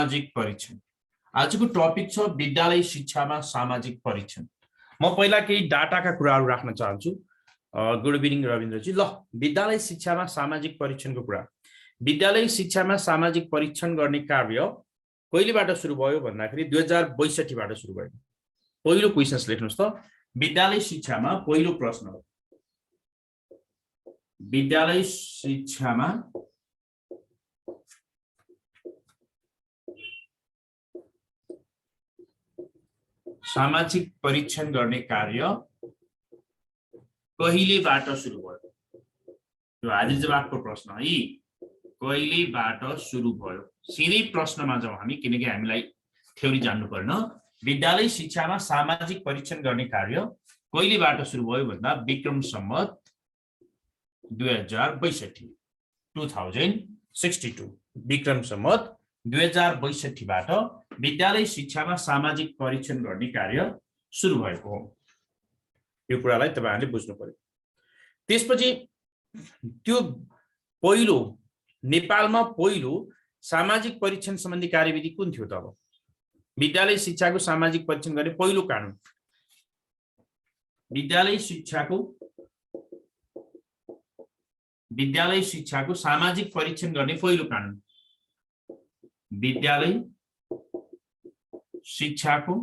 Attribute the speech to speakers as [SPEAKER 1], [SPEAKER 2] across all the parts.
[SPEAKER 1] सामाजिक परीक्षण आजको टपिक छ विद्यालय शिक्षामा सामाजिक परीक्षण। म पहिला केही डाटाका कुराहरू राख्न चाहन्छु। Good evening Ravindraji. ल, विद्यालय शिक्षामा सामाजिक परीक्षणको कुरा। विद्यालय शिक्षामा सामाजिक परीक्षण गर्ने कार्य कहिलेबाट सुरु भयो भन्दाखेरि 2062 बाट सुरु भयो। पहिलो क्वेशन्स लेख्नुस् त। विद्यालय शिक्षामा पहिलो प्रश्न हो, विद्यालय शिक्षामा सामाजिक परीक्षण गर्ने कार्य कहिलेबाट सुरु भयो? यो हाजिर जवाफको प्रश्न है। कहिलेबाट सुरु भयो? सिधै प्रश्नमा जाउँ हामी, किनकि हामीलाई थ्योरी जान्नु पर्न। विद्यालय शिक्षामा सामाजिक परीक्षण गर्ने कार्य कहिलेबाट सुरु भयो भन्दा विक्रम सम्वत 2062 विक्रम सम्वत 2062 बाट विद्यालय शिक्षामा सामाजिक परीक्षण गर्ने कार्य सुरु भएको हो। यो कुरालाई तपाईहरुले बुझ्नु पर्यो। त्यसपछि त्यो पहिलो नेपालमा पहिलो सामाजिक परीक्षण सम्बन्धी कार्यविधि कुन थियो त? अब विद्यालय शिक्षाको सामाजिक परीक्षण गर्ने पहिलो कानुन, विद्यालय शिक्षाको सामाजिक परीक्षण गर्ने पहिलो कानुन, विद्यालय शिक्षाको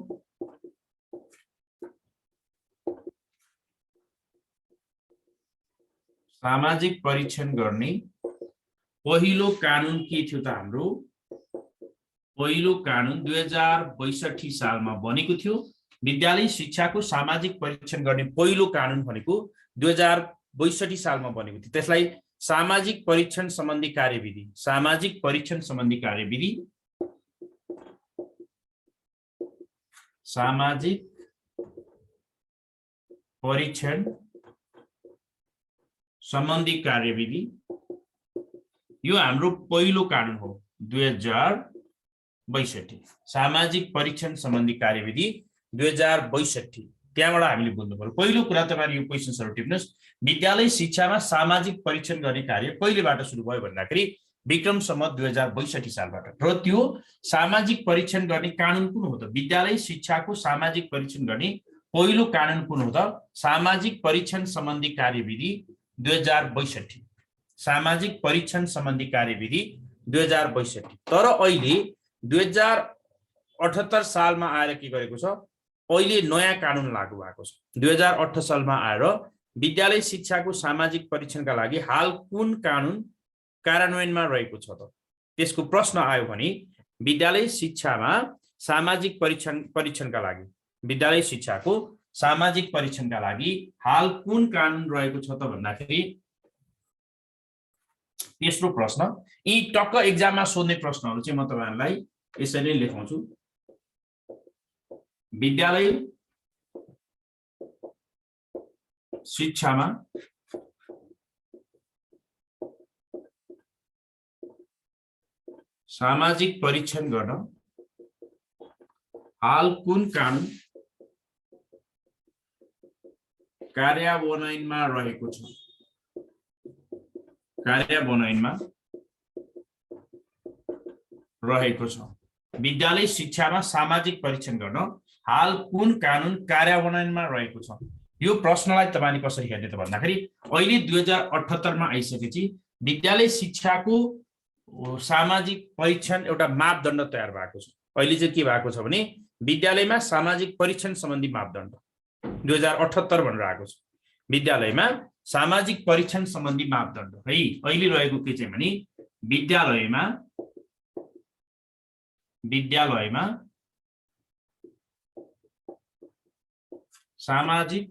[SPEAKER 1] सामाजिक परीक्षण गर्ने पहिलो कानुन के थियो त? हाम्रो पहिलो कानुन 2062 सालमा बनेको थियो। विद्यालय शिक्षाको सामाजिक परीक्षण गर्ने पहिलो कानुन भनेको 2062 सालमा बनेको थियो। त्यसलाई सामाजिक परीक्षण सम्बन्धी कार्यविधि, सामाजिक परीक्षण सम्बन्धी कार्यविधि, सामाजिक परीक्षण सम्बन्धी कार्यविधि, यो हाम्रो पहिलो कानुन हो 2062। सामाजिक परीक्षण सम्बन्धी कार्यविधि 2062। त्यहाँबाट हामीले बुझ्नु पर्यो। पहिलो कुरा तपाईहरु यो क्वेशन्सहरु टिप्नुस्। विद्यालय शिक्षामा सामाजिक परीक्षण गर्ने कार्य कहिलेबाट सुरु भयो भन्दाखेरि विक्रम सम्वत 2062 सालबाट। र त्यो सामाजिक परीक्षण गर्ने कानुन कुन हो त? विद्यालय शिक्षाको सामाजिक परीक्षण गर्ने पहिलो कानुन कुन हो त? सामाजिक परीक्षण सम्बन्धी कार्यविधि 2062। सामाजिक परीक्षण सम्बन्धी कार्यविधि 2062। तर अहिले 2078 सालमा आएर के गरेको छ? अहिले नयाँ कानुन लागू भएको छ। 2008 सालमा आएर विद्यालय शिक्षाको सामाजिक परीक्षणका लागि हाल कुन कानुन कार्यान्वयनमा रहेको छ त? त्यसको प्रश्न आयो भने विद्यालय शिक्षामा सामाजिक परीक्षणका लागि, विद्यालय शिक्षाको सामाजिक परीक्षणका लागि हाल कुन कानुन रहेको छ त भन्दाखेरि तेस्रो प्रश्न। यी टक्क एक्जाममा सोध्ने प्रश्नहरु चाहिँ म तपाईहरुलाई यसरी लेखाउँछु। विद्यालय शिक्षामा सामाजिक परीक्षण गर्न हाल कुन कानुन कार्यान्वयनमा रहेको छ? कार्यान्वयनमा रहेको छ। विद्यालय शिक्षामा सामाजिक परीक्षण गर्न हाल कुन कानुन कार्यान्वयनमा रहेको छ? यो प्रश्नलाई तपाईले कसरी हेर्ने त भन्दाखेरि अहिले 2078 मा आइसकेपछि विद्यालय शिक्षाको सामाजिक परीक्षण एउटा मापदण्ड तयार भएको छ। अहिले चाहिँ के भएको छ भने विद्यालयमा सामाजिक परीक्षण सम्बन्धी मापदण्ड 2078 भनेर आएको छ। विद्यालयमा सामाजिक परीक्षण सम्बन्धी मापदण्ड है अहिले रहेको के चाहिँ भने विद्यालयमा सामाजिक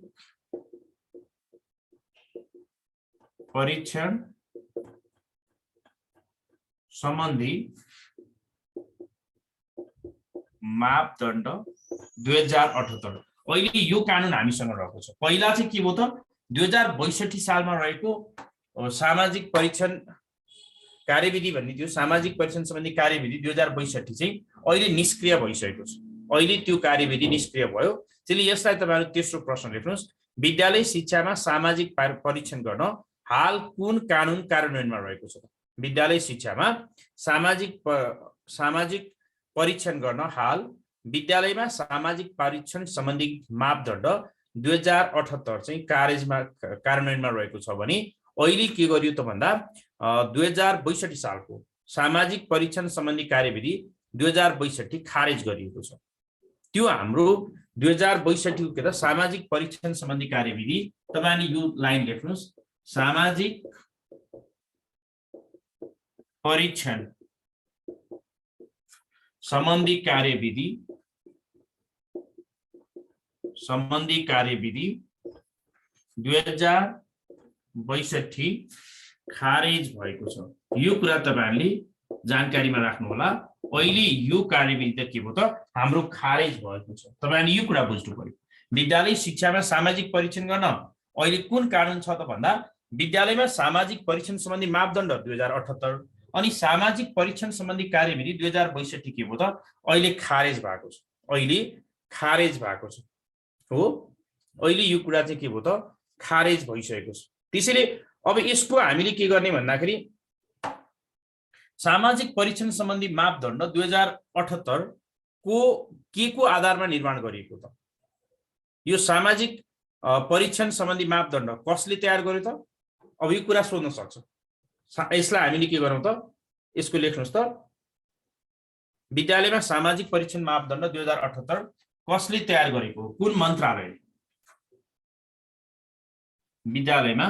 [SPEAKER 1] परीक्षण सम्बन्धी मापदण्ड 2078। अहिले यो कानुन हामीसँग रहेको छ। पहिला चाहिँ के हो त? 2062 सालमा रहेको सामाजिक परीक्षण कार्यविधि भन्ने थियो। सामाजिक परीक्षण सम्बन्धी कार्यविधि 2062 चाहिँ अहिले निष्क्रिय भइसकेको छ। अहिले त्यो कार्यविधि निष्क्रिय भयो। त्यसैले यसलाई तपाईहरु तेस्रो प्रश्न लेख्नुस्। विद्यालय शिक्षामा सामाजिक परीक्षण गर्न हाल कुन कानुन कार्यान्वयनमा रहेको छ? विद्यालय शिक्षामा सामाजिक परीक्षण गर्न हाल विद्यालयमा सामाजिक परीक्षण सम्बन्धी मापदण्ड 2078 चाहिँ कार्यान्वयनमा रहेको छ भने अहिले के गरियो त भन्दा 2062 सालको सामाजिक परीक्षण सम्बन्धी कार्यविधि 2062 खारेज गरिएको छ। त्यो हाम्रो 2062 को के त सामाजिक परीक्षण सम्बन्धी कार्यविधि, तपाईले यो लाइन लेख्नुस्, सामाजिक परीक्षण सम्बन्धी कार्यविधि 2062 खारेज भएको छ। यो कुरा तपाईहरुले जानकारीमा राख्नु होला। अहिले यो कार्यविधि त के हो त हाम्रो खारेज भएको छ। तपाईहरुले यो कुरा बुझ्नु पर्यो। विद्यालय शिक्षामा सामाजिक परीक्षण गर्न अहिले कुन कानुन छ त भन्दा विद्यालयमा सामाजिक परीक्षण सम्बन्धी मापदण्ड 2078 अनि सामाजिक परीक्षण सम्बन्धी कार्यविधि 2062 के हो त अहिले खारेज भएको छ। अहिले खारेज भएको छ हो। अहिले यो कुरा चाहिँ के हो त खारेज भइसकेको छ। त्यसैले अब यसको हामीले के गर्ने भन्दाखेरि सामाजिक परीक्षण सम्बन्धी मापदण्ड 2078 को आधारमा निर्माण गरिएको त? यो सामाजिक परीक्षण सम्बन्धी मापदण्ड कसले तयार गर्यो त? अब यो कुरा सोध्न सक्छ। यसलाई हामीले के गरौँ त, यसको लेख्नुस् त, विद्यालयमा सामाजिक परीक्षण मापदण्ड 2078 कसले तयार गरेको, कुन मन्त्रालयले? विद्यालयमा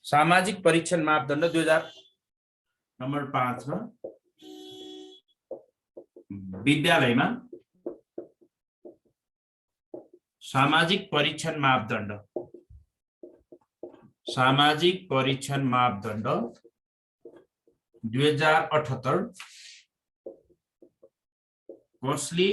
[SPEAKER 1] सामाजिक परीक्षण मापदण्ड 2000 नम्बर 5 मा विद्यालयमा सामाजिक परीक्षण मापदण्ड 2078 कसले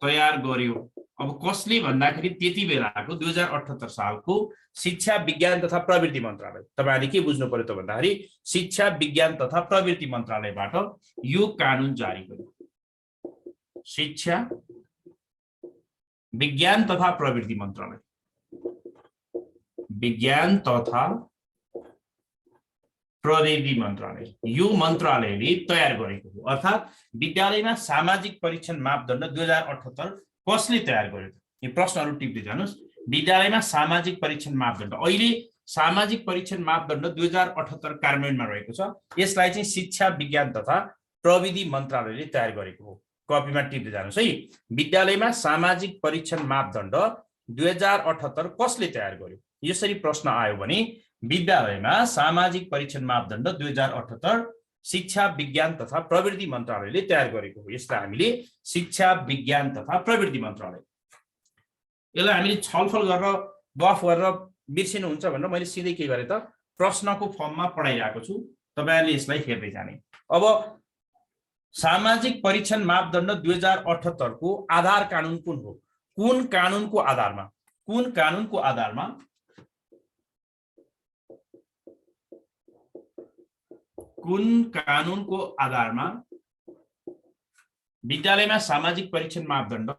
[SPEAKER 1] तयार गर्यो? अब कसले भन्दाखेरि त्यति बेलाको 2078 सालको शिक्षा विज्ञान तथा प्रवृत्ति मन्त्रालय। तपाईहरुले के बुझ्नु पर्यो त भन्दाखेरि शिक्षा विज्ञान तथा प्रवृत्ति मन्त्रालयबाट यो कानुन जारी गर्यो। शिक्षा विज्ञान तथा प्रवृत्ति मन्त्रालय, विज्ञान तथा प्रविधि मन्त्रालय, यो मन्त्रालयले तयार गरेको हो। अर्थात् विद्यालयमा सामाजिक परीक्षण मापदण्ड 2078 कसले तयार गर्यो? यो प्रश्नहरु टिप्दै जानुस्। विद्यालयमा सामाजिक परीक्षण मापदण्ड, अहिले सामाजिक परीक्षण मापदण्ड 2078 कार्यान्वयनमा रहेको छ। यसलाई चाहिँ शिक्षा विज्ञान तथा प्रविधि मन्त्रालयले तयार गरेको हो। कपीमा टिप्दै जानुस् है। विद्यालयमा सामाजिक परीक्षण मापदण्ड 2078 कसले तयार गर्यो? यसरी प्रश्न आयो भने विद्यालयमा सामाजिक परीक्षण मापदण्ड 2078 शिक्षा विज्ञान तथा प्रवृत्ति मन्त्रालयले तयार गरेको हो। यसलाई हामीले शिक्षा विज्ञान तथा प्रवृत्ति मन्त्रालय, यसलाई हामीले छलफल गरेर गफ गरेर बिर्सिनुहुन्छ भनेर मैले सिधै के गरे त प्रश्नको फर्ममा पढाइरहेको छु। तपाईहरुले यसलाई हेर्दै जाने। अब सामाजिक परीक्षण मापदण्ड 2078 को आधार कानुन कुन हो? कुन कानुनको आधारमा विद्यालयमा सामाजिक परीक्षण मापदण्ड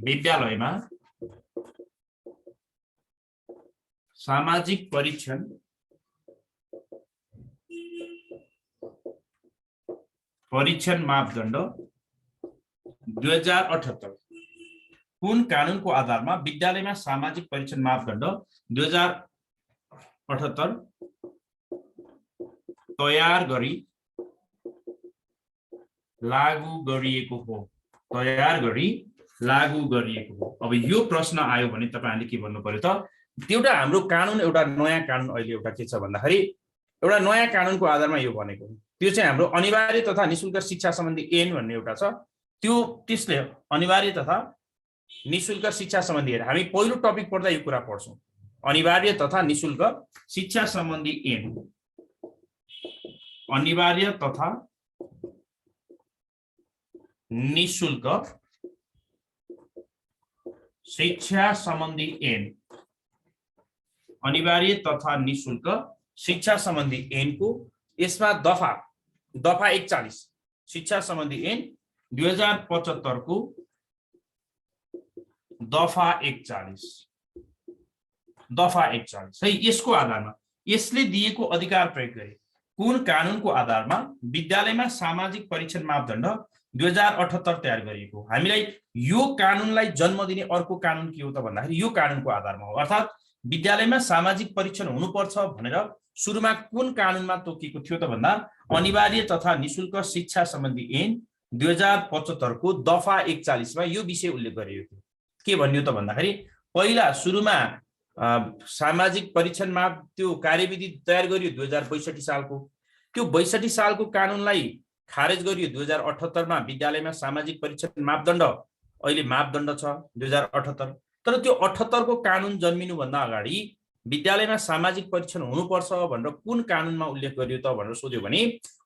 [SPEAKER 1] विद्यालयमा सामाजिक परीक्षण मापदण्ड 2078 कुन कानुनको आधारमा विद्यालयमा सामाजिक परीक्षण मापदण्ड 2078 तयार गरी लागू गरिएको हो? अब यो प्रश्न आयो भने तपाईहरुले के भन्नु पर्यो त? एउटा हाम्रो कानुन, एउटा नयाँ कानुन अहिले एउटा के छ भन्दाखेरि एउटा नयाँ कानुनको आधारमा यो बनेको हो। त्यो चाहिँ हाम्रो अनिवार्य तथा निशुल्क शिक्षा सम्बन्धी ऐन भन्ने एउटा छ। त्यसले अनिवार्य तथा निशुल्क शिक्षा सम्बन्धी ऐन, हामी पहिलो टपिक पढ्दा यो कुरा पढ्छौं। अनिवार्य तथा निशुल्क शिक्षा सम्बन्धी ऐन, अनिवार्य तथा निशुल्क शिक्षा सम्बन्धी ऐन, अनिवार्य तथा निशुल्क शिक्षा सम्बन्धी ऐनको यसमा दफा 41 शिक्षा सम्बन्धी ऐन 2075 को दफा 41 है। यसको आधारमा यसले दिएको अधिकार प्रयोग गरे कुन कानुनको आधारमा विद्यालयमा सामाजिक परीक्षण मापदण्ड 2078 तयार गरिएको। हामीलाई यो कानुनलाई जन्म दिने अर्को कानुन के हो त भन्दाखेरि यो कानुनको आधारमा हो। अर्थात् विद्यालयमा सामाजिक परीक्षण हुनुपर्छ भनेर सुरुमा कुन कानुनमा तोकिएको थियो त भन्दा अनिवार्य तथा निशुल्क शिक्षा सम्बन्धी ऐन 2075 को दफा 41 मा यो विषय उल्लेख गरिएको थियो। के भन्यो त भन्दाखेरि पहिला सुरुमा सामाजिक परीक्षणमा त्यो कार्यविधि तयार गरियो 2062 सालको। त्यो 62 सालको कानुनलाई खारेज गरियो 2078 मा। विद्यालयमा सामाजिक परीक्षण मापदण्ड अहिले मापदण्ड छ 2078। तर त्यो 78 को कानुन जन्मिनु भन्दा अगाडि विद्यालयमा सामाजिक परीक्षण हुनुपर्छ भनेर कुन कानुनमा उल्लेख गरियो त भनेर सोध्यो भने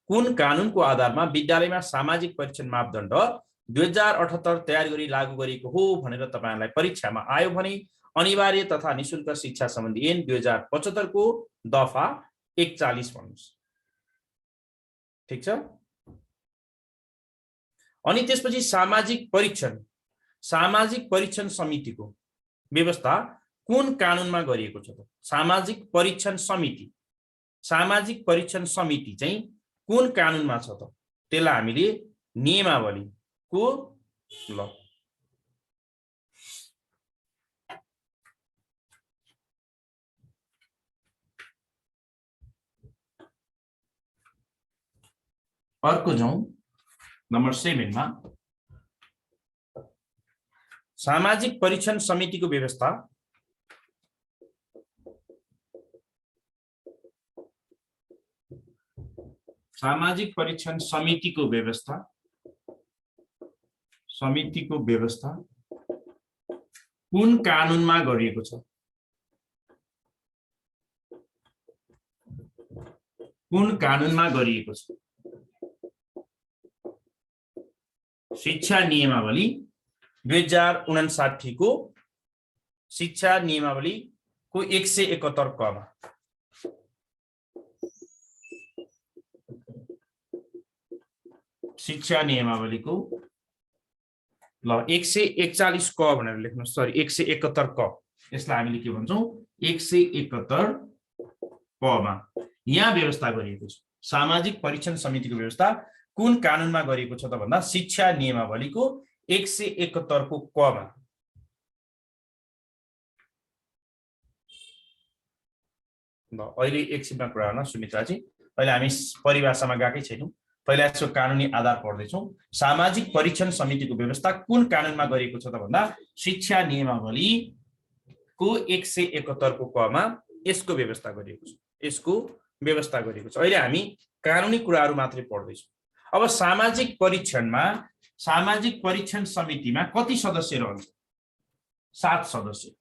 [SPEAKER 1] कुन कानुनको आधारमा विद्यालयमा सामाजिक परीक्षण मापदण्ड 2078 तयार गरी लागू गरिएको हो भनेर तपाईहरुलाई परीक्षामा आयो भने अनिवार्य तथा निशुल्क शिक्षा सम्बन्धी ऐन 2075 को दफा 41 भन्नुस्। ठीक छ। अनि त्यसपछि सामाजिक परीक्षण समितिको व्यवस्था कुन कानुनमा गरिएको छ त? सामाजिक परीक्षण समिति चाहिँ कुन कानुनमा छ त? त्यसलाई हामीले नियमावलीको ल अर्को जाउँ नम्बर 7 मा सामाजिक परीक्षण समितिको व्यवस्था कुन कानुनमा गरिएको छ? कुन कानुनमा गरिएको छ? शिक्षा नियमावली 2059 को शिक्षा नियमावली को 171 क मा शिक्षा नियमावली को ल 141 क भनेर लेख्नु, सरी 171 क। यसलाई हामीले के भन्छौं? 171 क मा यहाँ व्यवस्था गरिएको छ। सामाजिक परीक्षण समितिको व्यवस्था कुन कानुनमा गरिएको छ त भन्दा शिक्षा नियमावलीको 171 को क मा। ल अहिले एकछिनमा कुरा गर्न सुमित्राजी, अहिले हामी परिभाषामा गएकै छैनौं। पहिला यसको कानुनी आधार पढ्दैछौं। सामाजिक परीक्षण समितिको व्यवस्था कुन कानुनमा गरिएको छ त भन्दा शिक्षा नियमावलीको 171 को क मा यसको व्यवस्था गरिएको छ। अहिले हामी कानुनी कुराहरू मात्रै पढ्दैछौं। अब सामाजिक परीक्षण समितिमा कति सदस्य रहन्छ? 7 सदस्य।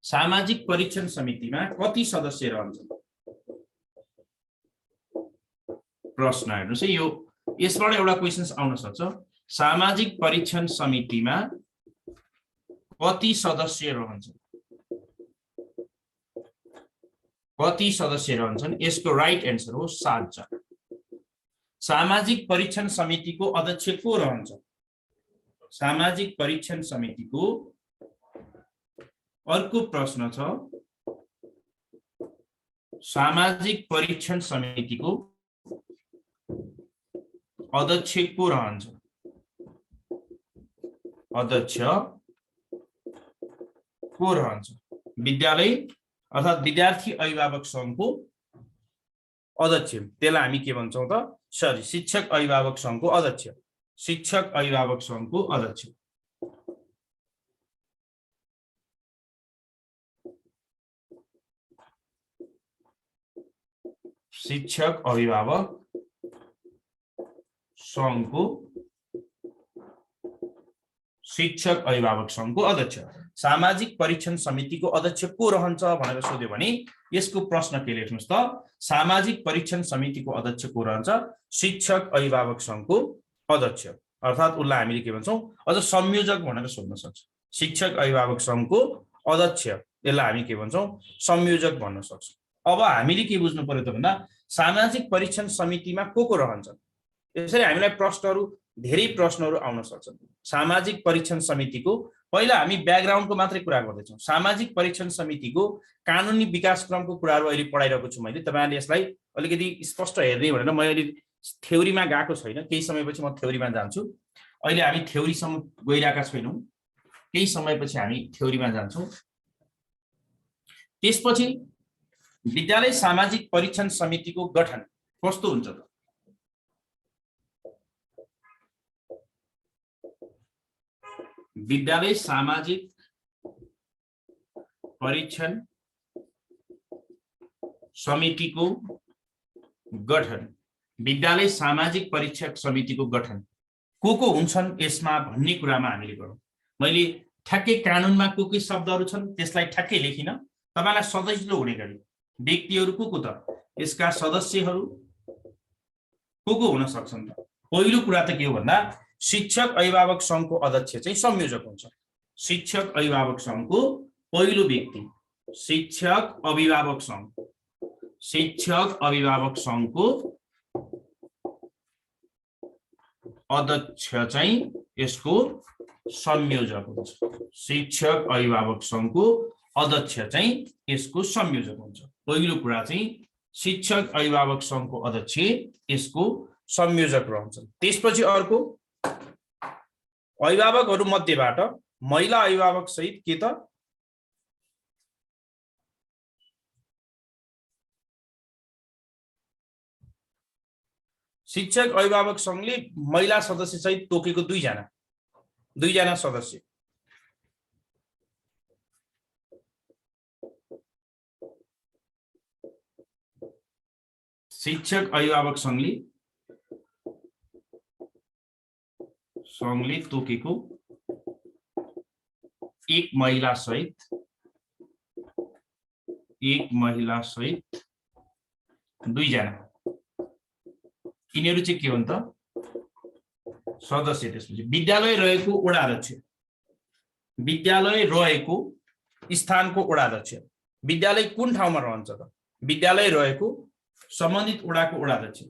[SPEAKER 1] सामाजिक परीक्षण समितिमा कति सदस्य रहन्छ? प्रश्न हेर्नुस् है, यो यसबाट एउटा क्वेशन्स आउन सक्छ। सामाजिक परीक्षण समितिमा कति सदस्य रहन्छन्? यसको राइट एन्सर हो 7 जना। सामाजिक परीक्षण समितिको अध्यक्ष को रहन्छ? सामाजिक परीक्षण समितिको अर्को प्रश्न छ, सामाजिक परीक्षण समितिको अध्यक्ष को रहन्छ? विद्यालय अर्थात विद्यार्थी अभिभावक संघको अध्यक्ष, त्यसलाई हामी के भन्छौं त? सरी, शिक्षक अभिभावक संघको अध्यक्ष। शिक्षक अभिभावक संघको अध्यक्ष। शिक्षक अभिभावक संघको अध्यक्ष। सामाजिक परीक्षण समितिको अध्यक्ष को रहन्छ भनेर सोध्यो भने यसको प्रश्न के लेख्नुस् त? सामाजिक परीक्षण समितिको अध्यक्ष को रहन्छ? शिक्षक अभिभावक संघको अध्यक्ष। अर्थात् उसलाई हामीले के भन्छौं? अझ संयोजक भनेर सोध्न सक्छ। शिक्षक अभिभावक संघको अध्यक्ष, यसलाई हामी के भन्छौं? संयोजक भन्न सक्छौं। अब हामीले के बुझ्नु पर्यो त भन्दा सामाजिक परीक्षण समितिमा को रहन्छन्? यसरी हामीलाई धेरै प्रश्नहरू आउन सक्छन्। सामाजिक परीक्षण समितिको पहिला हामी ब्याकग्राउन्डको मात्रै कुरा गर्दैछौँ। सामाजिक परीक्षण समितिको कानुनी विकास क्रमको कुराहरू अहिले पढाइरहेको छु मैले। तपाईँहरूले यसलाई अलिकति स्पष्ट हेर्ने भनेर म अहिले थ्योरीमा गएको छैन, केही समयपछि म थ्योरीमा जान्छु। अहिले हामी थ्योरीसम्म गइरहेका छैनौँ, केही समयपछि हामी थ्योरीमा जान्छौँ। त्यसपछि विद्यालय सामाजिक परीक्षण समितिको गठन कस्तो हुन्छ त? विद्यालय सामाजिक परीक्षण समितिको गठन, विद्यालय सामाजिक परीक्षक समितिको गठन को हुन्छन् यसमा भन्ने कुरामा हामीले गरौँ। मैले ठ्याक्कै कानुनमा के शब्दहरू छन् त्यसलाई ठ्याक्कै लेखिन, तपाईलाई सजिलो हुने गरी व्यक्तिहरू को त यसका सदस्यहरू को हुन सक्छन् त? पहिलो कुरा त के हो भन्दा शिक्षक अभिभावक संघको अध्यक्ष चाहिँ संयोजक हुन्छ। शिक्षक अभिभावक संघको पहिलो व्यक्ति शिक्षक अभिभावक संघको अध्यक्ष चाहिँ यसको संयोजक हुन्छ। शिक्षक अभिभावक संघको अध्यक्ष चाहिँ यसको संयोजक हुन्छ। पहिलो कुरा चाहिँ शिक्षक अभिभावक संघको अध्यक्ष यसको संयोजक रहन्छन्। त्यसपछि अर्को अभिभावकहरू मध्येबाट महिला अभिभावक सहित के त शिक्षक अभिभावक संघले महिला सदस्य सहित तोकेको दुईजना सदस्य। शिक्षक अभिभावक संघले तोकेको एक महिला सहित दुईजना, यिनीहरू चाहिँ के हुन् त सदस्य। त्यसपछि विद्यालय रहेको वडा अध्यक्ष, विद्यालय रहेको स्थानको वडा अध्यक्ष। विद्यालय कुन ठाउँमा रहन्छ त? विद्यालय रहेको सम्बन्धित वडाको वडा अध्यक्ष।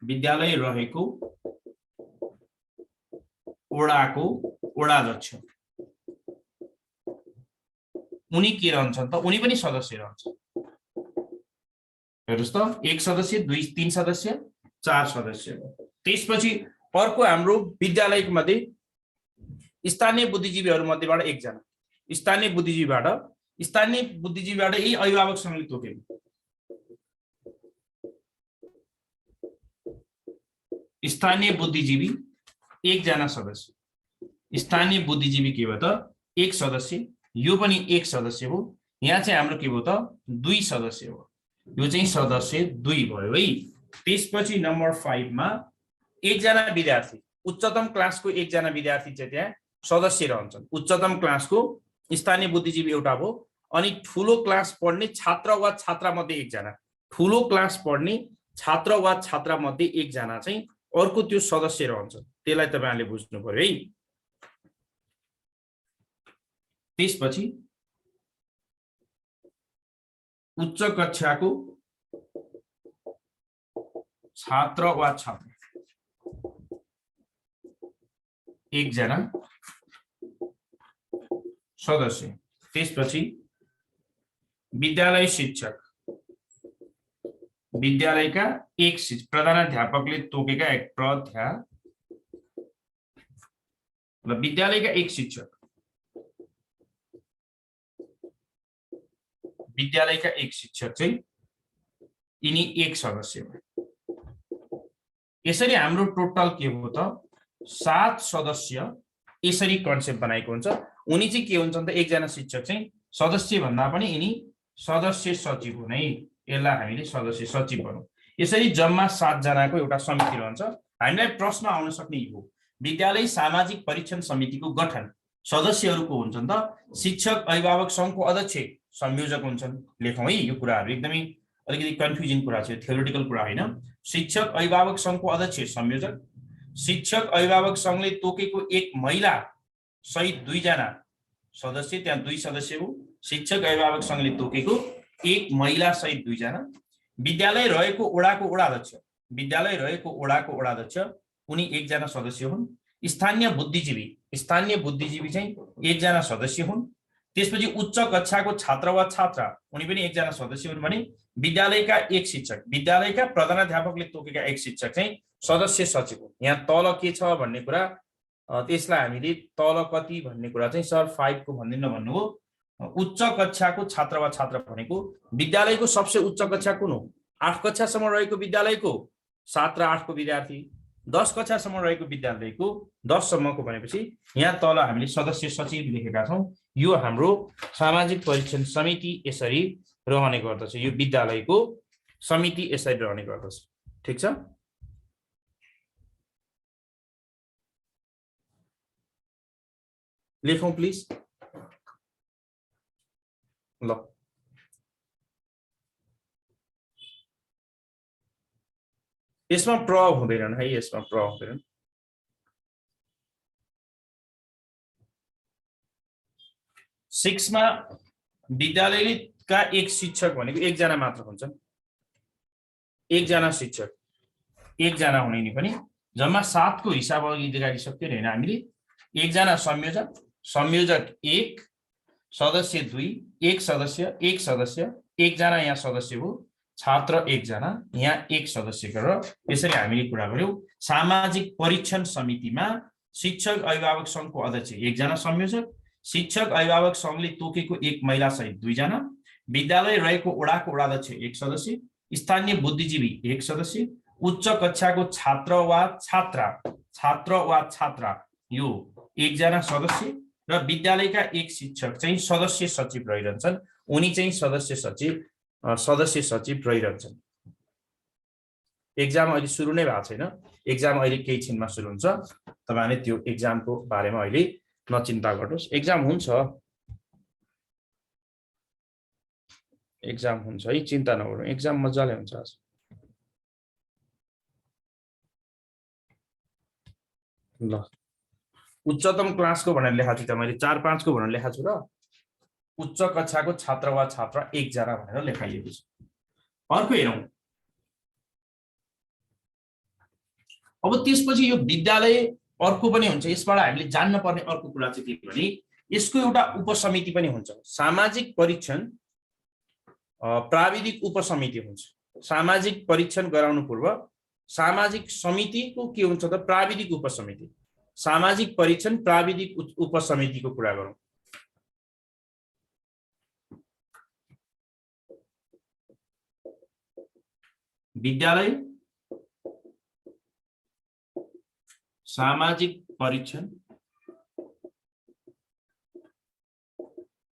[SPEAKER 1] विद्यालय रहेको वडाको वडा अध्यक्ष उनी के रहन्छन् त? उनी पनि सदस्य रहन्छ। हेर्नुस् त, एक सदस्य, दुई, तीन सदस्य, चार सदस्य। त्यसपछि अर्को हाम्रो विद्यालयको मध्ये स्थानीय बुद्धिजीवीहरू मध्येबाट एकजना, स्थानीय बुद्धिजीवीबाट यही अभिभावक संघले तोकेको स्थानीय बुद्धिजीवी एकजना सदस्य। स्थानीय बुद्धिजीवी के भयो त? एक सदस्य। यो पनि एक सदस्य हो। यहाँ चाहिँ हाम्रो के भयो त? दुई सदस्य हो। यो चाहिँ सदस्य दुई भयो है। त्यसपछि नम्बर 5 मा एकजना विद्यार्थी, उच्चतम क्लासको एकजना विद्यार्थी चाहिँ त्यहाँ सदस्य रहन्छन्। उच्चतम क्लासको स्थानीय बुद्धिजीवी एउटा हो। अनि ठुलो क्लास पढ्ने छात्र वा छात्रा मध्ये एकजना, ठुलो क्लास पढ्ने छात्र वा छात्रा मध्ये एकजना चाहिँ अर्को त्यो सदस्य रहन्छ। त्यसलाई तपाईहरुले बुझ्नु पर्यो है। त्यसपछि उच्च कक्षाको छात्र वा छात्रा एकजना सदस्य। त्यसपछि विद्यालय शिक्षक, विद्यालयका एक प्रधानाध्यापकले तोकेका एक विद्यालयका एक शिक्षक, विद्यालयका एक शिक्षक चाहिँ यिनी एक सदस्य हो। यसरी हाम्रो टोटल के हो त? 7 सदस्य यसरी कन्सेप्ट बनाएको हुन्छ। उनी चाहिँ के हुन्छन् त? एकजना शिक्षक चाहिँ सदस्य भन्दा पनि यिनी सदस्य सचिव हुन् है। यसलाई हामीले सदस्य सचिव भनौँ। यसरी जम्मा 7 जनाको एउटा समिति रहन्छ। हामीलाई प्रश्न आउन सक्ने हो, विद्यालय सामाजिक परीक्षण समितिको गठन सदस्यहरूको हुन्छन् त? शिक्षक अभिभावक संघको अध्यक्ष संयोजक हुन्छन्। लेखौँ है, यो कुराहरू एकदमै अलिकति कन्फ्युजिङ कुरा छ, थ्योरेटिकल कुरा होइन। शिक्षक अभिभावक संघको अध्यक्ष संयोजक, शिक्षक अभिभावक संघले तोकेको एक महिला सहित दुईजना सदस्य, त्यहाँ दुई सदस्य हो। शिक्षक अभिभावक संघले तोकेको एक महिला सहित दुईजना। विद्यालय रहेको वडाको वडा अध्यक्ष, विद्यालय रहेको वडाको वडा अध्यक्ष उनी एकजना सदस्य हुन्। स्थानीय बुद्धिजीवी चाहिँ एकजना सदस्य हुन्। त्यसपछि उच्च कक्षाको छात्र वा छात्रा उनी पनि एकजना सदस्य हुन् भने विद्यालयका एक शिक्षक, विद्यालयका प्रधानाध्यापकले तोकेका एक शिक्षक चाहिँ सदस्य सचिव हुन्। यहाँ तल के छ भन्ने कुरा त्यसलाई हामीले तल कति भन्ने कुरा चाहिँ सर 5 को भन्दिन भन्नुभयो। उच्च कक्षाको छात्र वा छात्रा भनेको विद्यालयको सबसे उच्च कक्षा कुन हो? 8 कक्षासम्म रहेको विद्यालयको 7 र 8 को विद्यार्थी, 10 कक्षासम्म रहेको विद्यालयको 10 सम्मको भनेपछि यहाँ तल हामीले सदस्य सचिव लेखेका छौँ। यो हाम्रो सामाजिक परीक्षण समिति यसरी रहने गर्दछ। यो विद्यालयको समिति यसरी रहने गर्दछ। ठीक छ, लेखौँ प्लिज। ल यसमा प्रभाव हुँदैनन् है, यसमा प्रभाव हुँदैनन्। सिक्समा विद्यालयका एक शिक्षक भनेको एकजना मात्र हुन्छन्। एकजना शिक्षक, एकजना हुने नि पनि जम्मा 7 को हिसाब अघि देखाइसक्यो हैन हामीले। एकजना संयोजक, संयोजक 1, सदस्य 2, एक सदस्य, एकजना यहाँ सदस्य हो, छात्र एकजना, यहाँ एक सदस्य गरेर यसरी हामीले कुरा गर्यौं। सामाजिक परीक्षण समितिमा शिक्षक अभिभावक संघको अध्यक्ष एकजना संयोजक, शिक्षक अभिभावक संघले तोकेको एक महिला सहित 2 जना, विद्यालय रहेको वडाको वडाध्यक्ष एक सदस्य, स्थानीय बुद्धिजीवी एक सदस्य, उच्च कक्षाको छात्र वा छात्रा यो एकजना सदस्य र विद्यालयका एक शिक्षक चाहिँ सदस्य सचिव रहिरहन्छन्। उनी चाहिँ सदस्य सचिव रहिरहन्छन्। एक्जाम अहिले सुरु नै भएको छैन, एक्जाम अहिले केही छिनमा सुरु हुन्छ। तपाईहरुले त्यो एक्जामको बारेमा अहिले नचिन्ता गर्नुस्। एक्जाम हुन्छ है, चिन्ता नगर्नु, एक्जाम मजाले हुन्छ आज। ल उच्चतम क्लासको भनेर लेखाएको छु, मैले 4-5 को भनेर लेखाएको छु र उच्च कक्षाको छात्र वा छात्रा एकजना भनेर लेखाइएको छ। अर्को हेरौं। अब त्यसपछि यो विद्यालय अर्को पनि हुन्छ। यसबाट हामीले जान्न पर्ने अर्को कुरा चाहिँ के भने यसको एउटा उपसमिति पनि हुन्छ। सामाजिक परीक्षण प्राविधिक उपसमिति हुन्छ। सामाजिक परीक्षण गराउनु पूर्व सामाजिक समितिको के हुन्छ त प्राविधिक उपसमिति। सामाजिक परीक्षण प्राविधिक उपसमितिको कुरा गरौँ। विद्यालय सामाजिक परीक्षण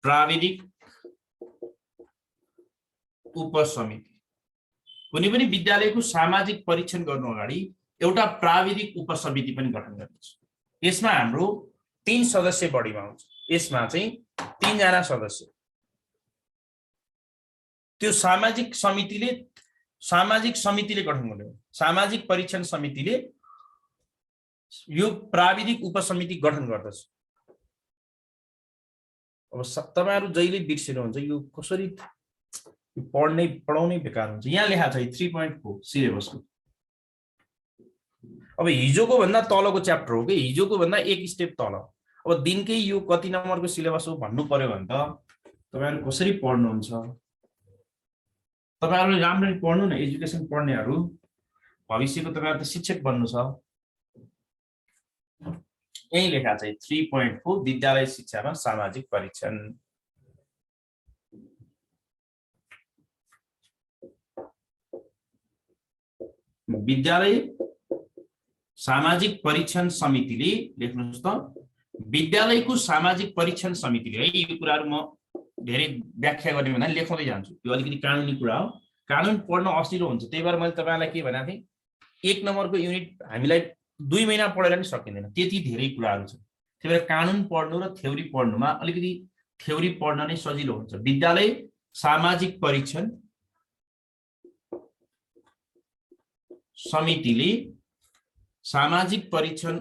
[SPEAKER 1] प्राविधिक उपसमिति। कुनै पनि विद्यालयको सामाजिक परीक्षण गर्नु अगाडि एउटा प्राविधिक उपसमिति पनि गठन गरिन्छ। यसमा हाम्रो 3 सदस्य बढीमा हुन्छ। यसमा चाहिँ 3 जना सदस्य। त्यो सामाजिक समितिले गठन गर्नु। सामाजिक परीक्षण समितिले यो प्राविधिक उपसमिति गठन गर्दछ। अब तपाईहरु जहिले बिर्सिनुहुन्छ यो कसरी पढाउनै बेकार हुन्छ। यहाँ लेखा छ 3.4 सिलेबसको। अब हिजोको भन्दा तलको च्याप्टर हो कि हिजोको भन्दा एक स्टेप तल। अब दिनकै यो कति नम्बरको सिलेबस हो भन्नु पर्यो भने त तपाईहरु कसरी पढ्नुहुन्छ? तपाईहरुले राम्ररी पढ्नु न। एजुकेसन पढ्नेहरु भविष्यको तपाईहरु त शिक्षक बन्नु छ। यही लेखा छ 3.4 विद्यालय शिक्षामा सामाजिक परीक्षण। विद्यालय सामाजिक परीक्षण समितिले लेख्नुस् त विद्यालयको सामाजिक परीक्षण समितिले है यो कुराहरु म धेरै व्याख्या गर्ने भन्दा लेखाउँदै जान्छु। यो अलिकति कानुनी कुरा हो। कानुन पढ्न असिलो हुन्छ। त्यही भएर मैले तपाईलाई के भनेको थिएँ 1 नम्बरको युनिट हामीलाई 2 महिना पढेर नि सकिँदैन। त्यति धेरै कुराहरु छ। त्यही भएर कानुन पढ्नु र थ्योरी पढ्नुमा अलिकति थ्योरी पढ्न नै सजिलो हुन्छ। विद्यालय सामाजिक परीक्षण समितिले सामाजिक परीक्षण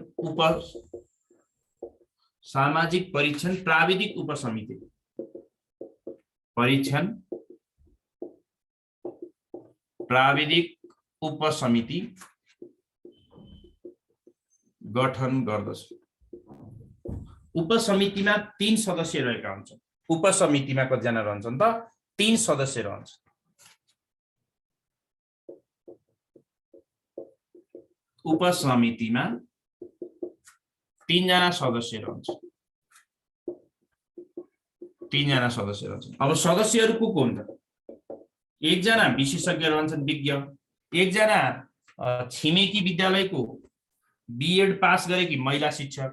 [SPEAKER 1] प्राविधिक उपसमिति गठन गर्दछ। उपसमितिमा 3 सदस्य रहेका हुन्छन्। उपसमितिमा कतिजना रहन्छन् त? 3 सदस्य रहन्छन्। उपसमितिमा 3 जना सदस्य रहन्छन्। 3 जना सदस्य रहन्छन्। अब सदस्यहरू को हुन् त? 1 जना विशेषज्ञ रहन्छन्, विज्ञ। 1 जना छिमेकी विद्यालयको बीएड पास गरेकी महिला शिक्षक,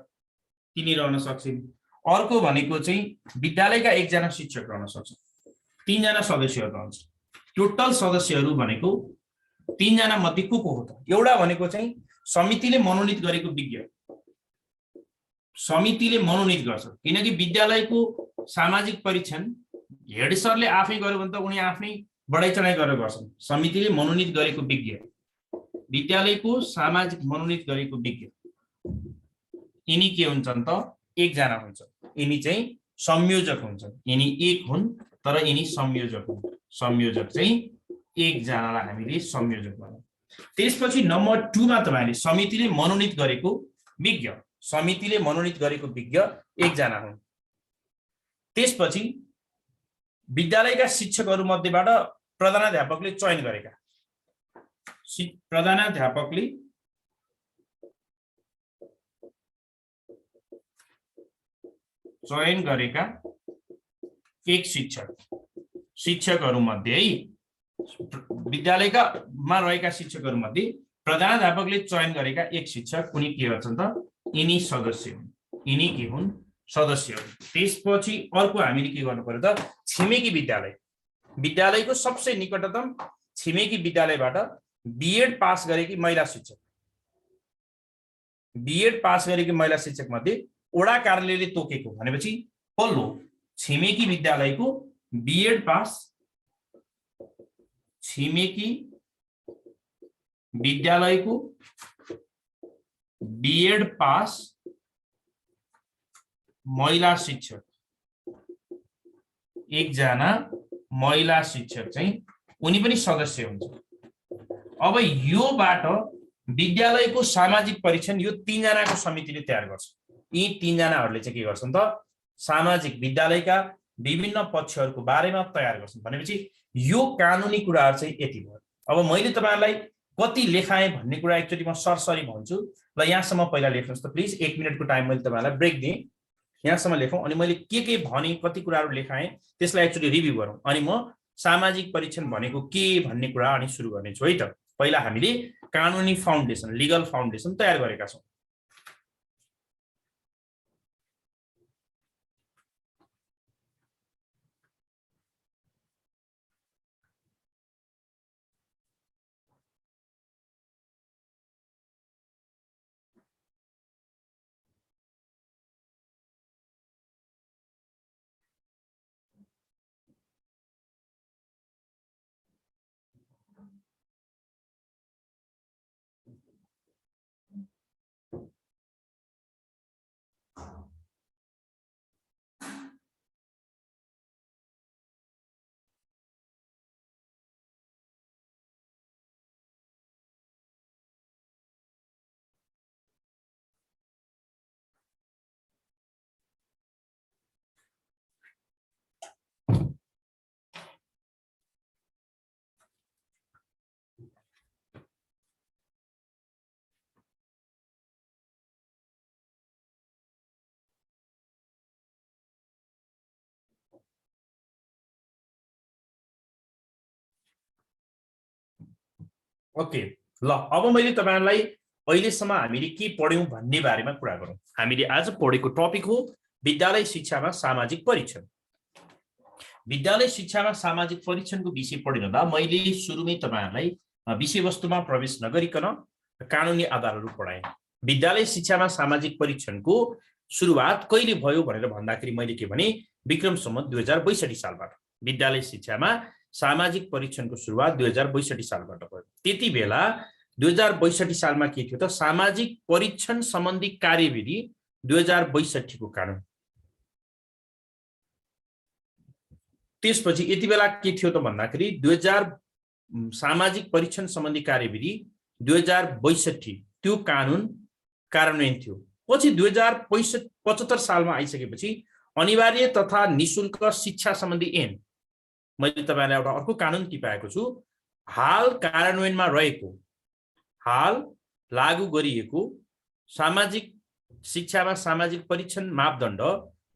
[SPEAKER 1] तिनी रहन सक्छिन्। अर्को भनेको चाहिँ विद्यालयका 1 जना शिक्षक रहन सक्छन्। 3 जना सदस्यहरू रहन्छन्। टोटल सदस्यहरू भनेको 3 जना मध्ये को हो त? एउटा भनेको चाहिँ समितिले मनोनित गरेको विज्ञ, समितिले मनोनित गर्छ। किनकि विद्यालयको सामाजिक परीक्षण हेड सरले आफै गर्यो भने त उनी आफ्नै बढाइ चढाइ गरेर गर्छन्। समितिले मनोनित गरेको विज्ञ, विद्यालयको सामाजिक मनोनित गरेको विज्ञ, यिनी के हुन्छन् त? 1 जना हुन्छन्। यिनी चाहिँ संयोजक हुन्छन्। यिनी 1 हुन् तर यिनी संयोजक हुन्। संयोजक चाहिँ 1 जनालाई हामीले संयोजक भन्छौँ। त्यसपछि नम्बर 2 मा तपाईले समितिले मनोनित गरेको विज्ञ, समितिले मनोनित गरेको विज्ञ 1 जना हुन्। त्यसपछि विद्यालयका शिक्षकहरू मध्येबाट प्रधानाध्यापकले चयन गरेका, प्रधानाध्यापकले चयन गरेका 1 शिक्षक, शिक्षकहरू मध्ये है, विद्यालयका मा रहेका शिक्षकहरू मध्ये प्रधानाध्यापकले चयन गरेका 1 शिक्षक कुनै के गर्छन् त? यिनी सदस्य हुन्। यिनी के हुन्? सदस्य हुन्। त्यसपछि अर्को हामीले के गर्नु पर्यो त? छिमेकी विद्यालय, विद्यालयको सबसे निकटतम छिमेकी विद्यालयबाट बीएड पास गरेकी महिला शिक्षक, बीएड पास गरेकी महिला शिक्षक मध्ये वडा कार्यालयले तोकेको भनेपछि पल्लो छिमेकी विद्यालयको बीएड पास, छिमेकी विद्यालयको बीएड पास महिला शिक्षक, 1 जना महिला शिक्षक चाहिँ उनी पनि सदस्य हुन्छ। अब योबाट विद्यालयको सामाजिक परीक्षण यो 3 जनाको समितिले तयार गर्छ। यी 3 जनाहरूले चाहिँ के गर्छन् त? सामाजिक विद्यालयका विभिन्न पक्षहरूको बारेमा तयार गर्छन्। भनेपछि यो कानुनी कुराहरू चाहिँ यति भयो। अब मैले तपाईहरुलाई कति लेखाएँ भन्ने कुरा एकचोटि म सरसरी भन्छु। ल यहाँसम्म पहिला लेख्नुस् त प्लिज। 1 मिनेटको टाइम मैले तपाईहरुलाई ब्रेक दिएँ। यहाँसम्म लेखौँ अनि मैले के भने कति कुराहरू लेखाएँ त्यसलाई एकचोटि रिभ्यू गरौँ। अनि म सामाजिक परीक्षण भनेको के भन्ने कुरा अनि सुरु गर्नेछु है त। पहिला हामीले कानुनी फाउन्डेसन, लिगल फाउन्डेसन तयार गरेका छौँ। ओके ल अब मैले तपाईहरुलाई अहिलेसम्म हामीले के पढ्यौं भन्ने बारेमा कुरा गरौँ। हामीले आज पढेको टपिक हो विद्यालय शिक्षामा सामाजिक परीक्षण। विद्यालय शिक्षामा सामाजिक परीक्षणको विषय पढिरहँदा मैले सुरुमै तपाईहरुलाई विषयवस्तुमा प्रवेश नगरिकन कानुनी आधारहरू पढाएँ। विद्यालय शिक्षामा सामाजिक परीक्षणको सुरुवात कहिले भयो भनेर भन्दाखेरि मैले के भने विक्रम सम्वत 2062 सालबाट विद्यालय शिक्षामा सामाजिक परीक्षणको सुरुवात 2062 सालबाट भयो। त्यति बेला 2062 सालमा के थियो त? सामाजिक परीक्षण सम्बन्धी कार्यविधि 2062 को कानुन। त्यसपछि यति बेला के थियो त भन्दाखेरि सामाजिक परीक्षण सम्बन्धी कार्यविधि 2062 त्यो कानुन कार्यान्वयन थियो। पछि 2075 सालमा आइसकेपछि अनिवार्य तथा निशुल्क शिक्षा सम्बन्धी ऐन, मैले तपाईलाई एउटा अर्को कानुन टिपाएको छु। हाल कार्यान्वयनमा रहेको, हाल लागू गरिएको सामाजिक शिक्षामा सामाजिक परीक्षण मापदण्ड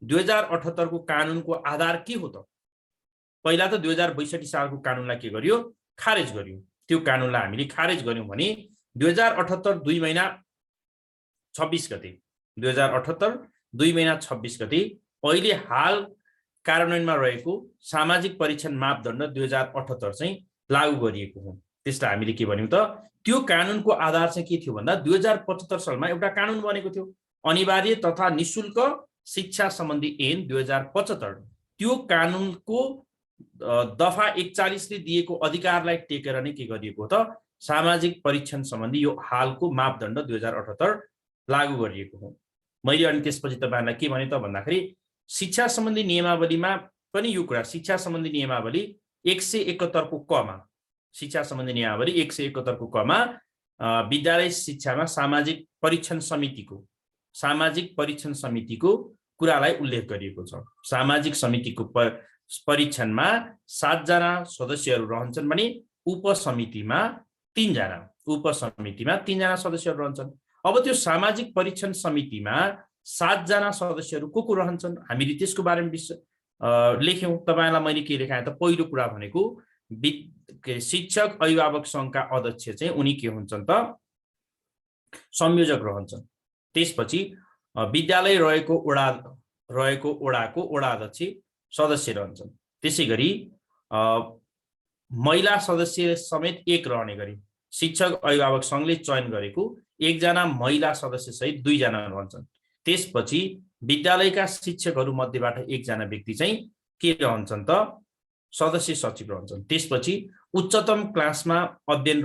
[SPEAKER 1] 2078 को कानुनको आधार के हो त? पहिला त 2062 सालको कानुनलाई के गर्यो? खारेज गर्यो। त्यो कानुनलाई हामीले खारेज गर्यौं भने 2078 2 महिना 26 गते 2078 2 महिना 26 गते अहिले हाल कार्यान्वयनमा रहेको सामाजिक परीक्षण मापदण्ड 2078 चाहिँ लागू गरिएको हो। त्यसलाई हामीले के भन्यौं त? त्यो कानुनको आधार चाहिँ के थियो भन्दा 2075 सालमा एउटा कानुन बनेको थियो, अनिवार्य तथा निशुल्क शिक्षा सम्बन्धी ऐन 2075। त्यो कानुनको दफा 41 ले दिएको अधिकारलाई टेकेर नै के गरिएको त? सामाजिक परीक्षण सम्बन्धी यो हालको मापदण्ड 2078 लागू गरिएको हो। मैले अनि त्यसपछि तपाईहरुलाई के भने त भन्दाखेरि शिक्षा सम्बन्धी नियमावलीमा पनि यो कुरा, शिक्षा सम्बन्धी नियमावली 171 को क मा, शिक्षा सम्बन्धी नियमावली 171 को क मा विद्यालय शिक्षामा सामाजिक परीक्षण समितिको कुरालाई उल्लेख गरिएको छ। सामाजिक समितिको परीक्षणमा 7 जना सदस्यहरू रहन्छन् भने उपसमितिमा 3 जना सदस्यहरू रहन्छन्। अब त्यो सामाजिक परीक्षण समितिमा 7 जना सदस्यहरू को रहन्छन्? हामीले त्यसको बारेमा लेख्यौं। तपाईलाई मैले के लेखाएँ त? पहिलो कुरा भनेको शिक्षक अभिभावक संघका अध्यक्ष चाहिँ उनी के हुन्छन् त? संयोजक रहन्छन्। त्यसपछि विद्यालय रहेको ओडाको ओडा अध्यक्ष सदस्य रहन्छन्। त्यसैगरी महिला सदस्य समेत एक रहने गरी शिक्षक अभिभावक संघले चयन गरेको 1 जना महिला सदस्य सहित 2 जना रहन्छन्। त्यसपछि विद्यालयका शिक्षकहरू मध्येबाट 1 जना व्यक्ति चाहिँ के रहन्छन् त? सदस्य सचिव रहन्छन्। त्यसपछि उच्चतम क्लासमा अध्ययन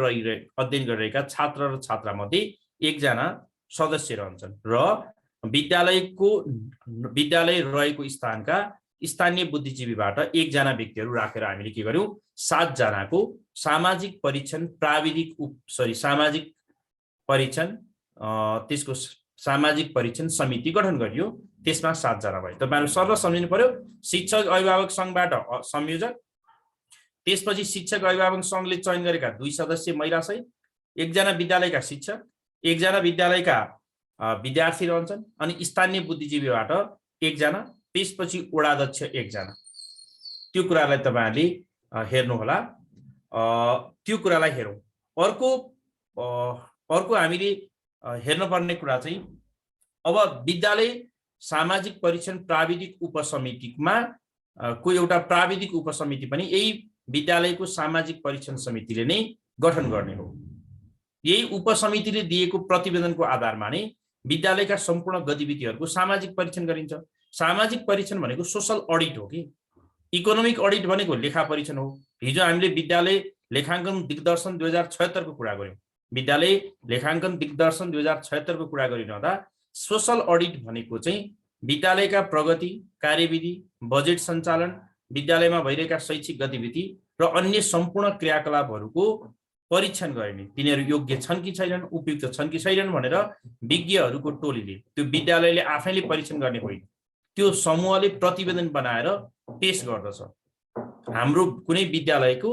[SPEAKER 1] गरिरहेका छात्र र छात्रा मध्ये 1 जना सदस्य रहन्छन् र विद्यालय रहेको स्थानका स्थानीय बुद्धिजीवीबाट 1 जना व्यक्तिहरू राखेर हामीले के गर्यौं? 7 जनाको सामाजिक परीक्षण त्यसको सामाजिक परीक्षण समिति गठन गरियो। त्यसमा 7 जना भए। तपाईहरु सरल सम्झिनु पर्यो। शिक्षक अभिभावक संघबाट संयोजक, त्यसपछि शिक्षक अभिभावक संघले चयन गरेका 2 सदस्य महिला सहित 1 जना विद्यालयका शिक्षक, 1 जना विद्यालयका विद्यार्थी रहन्छन् अनि स्थानीय बुद्धिजीवीबाट 1 जना, त्यसपछि ओडाध्यक्ष 1 जना। त्यो कुरालाई तपाईहरुले हेर्नु होला। त्यो कुरालाई हेरौं। अर्को हामीले हेर्नुपर्ने कुरा चाहिँ अब विद्यालय सामाजिक परीक्षण प्राविधिक उपसमितिमा एउटा प्राविधिक उपसमिति पनि यही विद्यालयको सामाजिक परीक्षण समितिले नै गठन गर्ने हो। यही उपसमितिले दिएको प्रतिवेदनको आधारमा नै विद्यालयका सम्पूर्ण गतिविधिहरूको सामाजिक परीक्षण गरिन्छ। सामाजिक परीक्षण भनेको सोशल अडिट हो कि इकोनोमिक अडिट भनेको लेखा परीक्षण हो। हिजो हामीले विद्यालय लेखाङ्कन दिग्दर्शन 2076 को कुरा गर्यौं। विद्यालय लेखाङ्कन दिग्दर्शन 2076 को कुरा गरिरहँदा सोशल अडिट भनेको चाहिँ विद्यालयका प्रगति, कार्यविधि, बजेट सञ्चालन, विद्यालयमा भइरहेका शैक्षिक गतिविधि र अन्य सम्पूर्ण क्रियाकलापहरूको परीक्षण गर्ने, तिनीहरू योग्य छन् कि छैनन्, उपयुक्त छन् कि छैनन् भनेर विज्ञहरूको टोलीले, त्यो विद्यालयले आफैले परीक्षण गर्ने होइन, त्यो समूहले प्रतिवेदन बनाएर पेश गर्दछ। हाम्रो कुनै विद्यालयको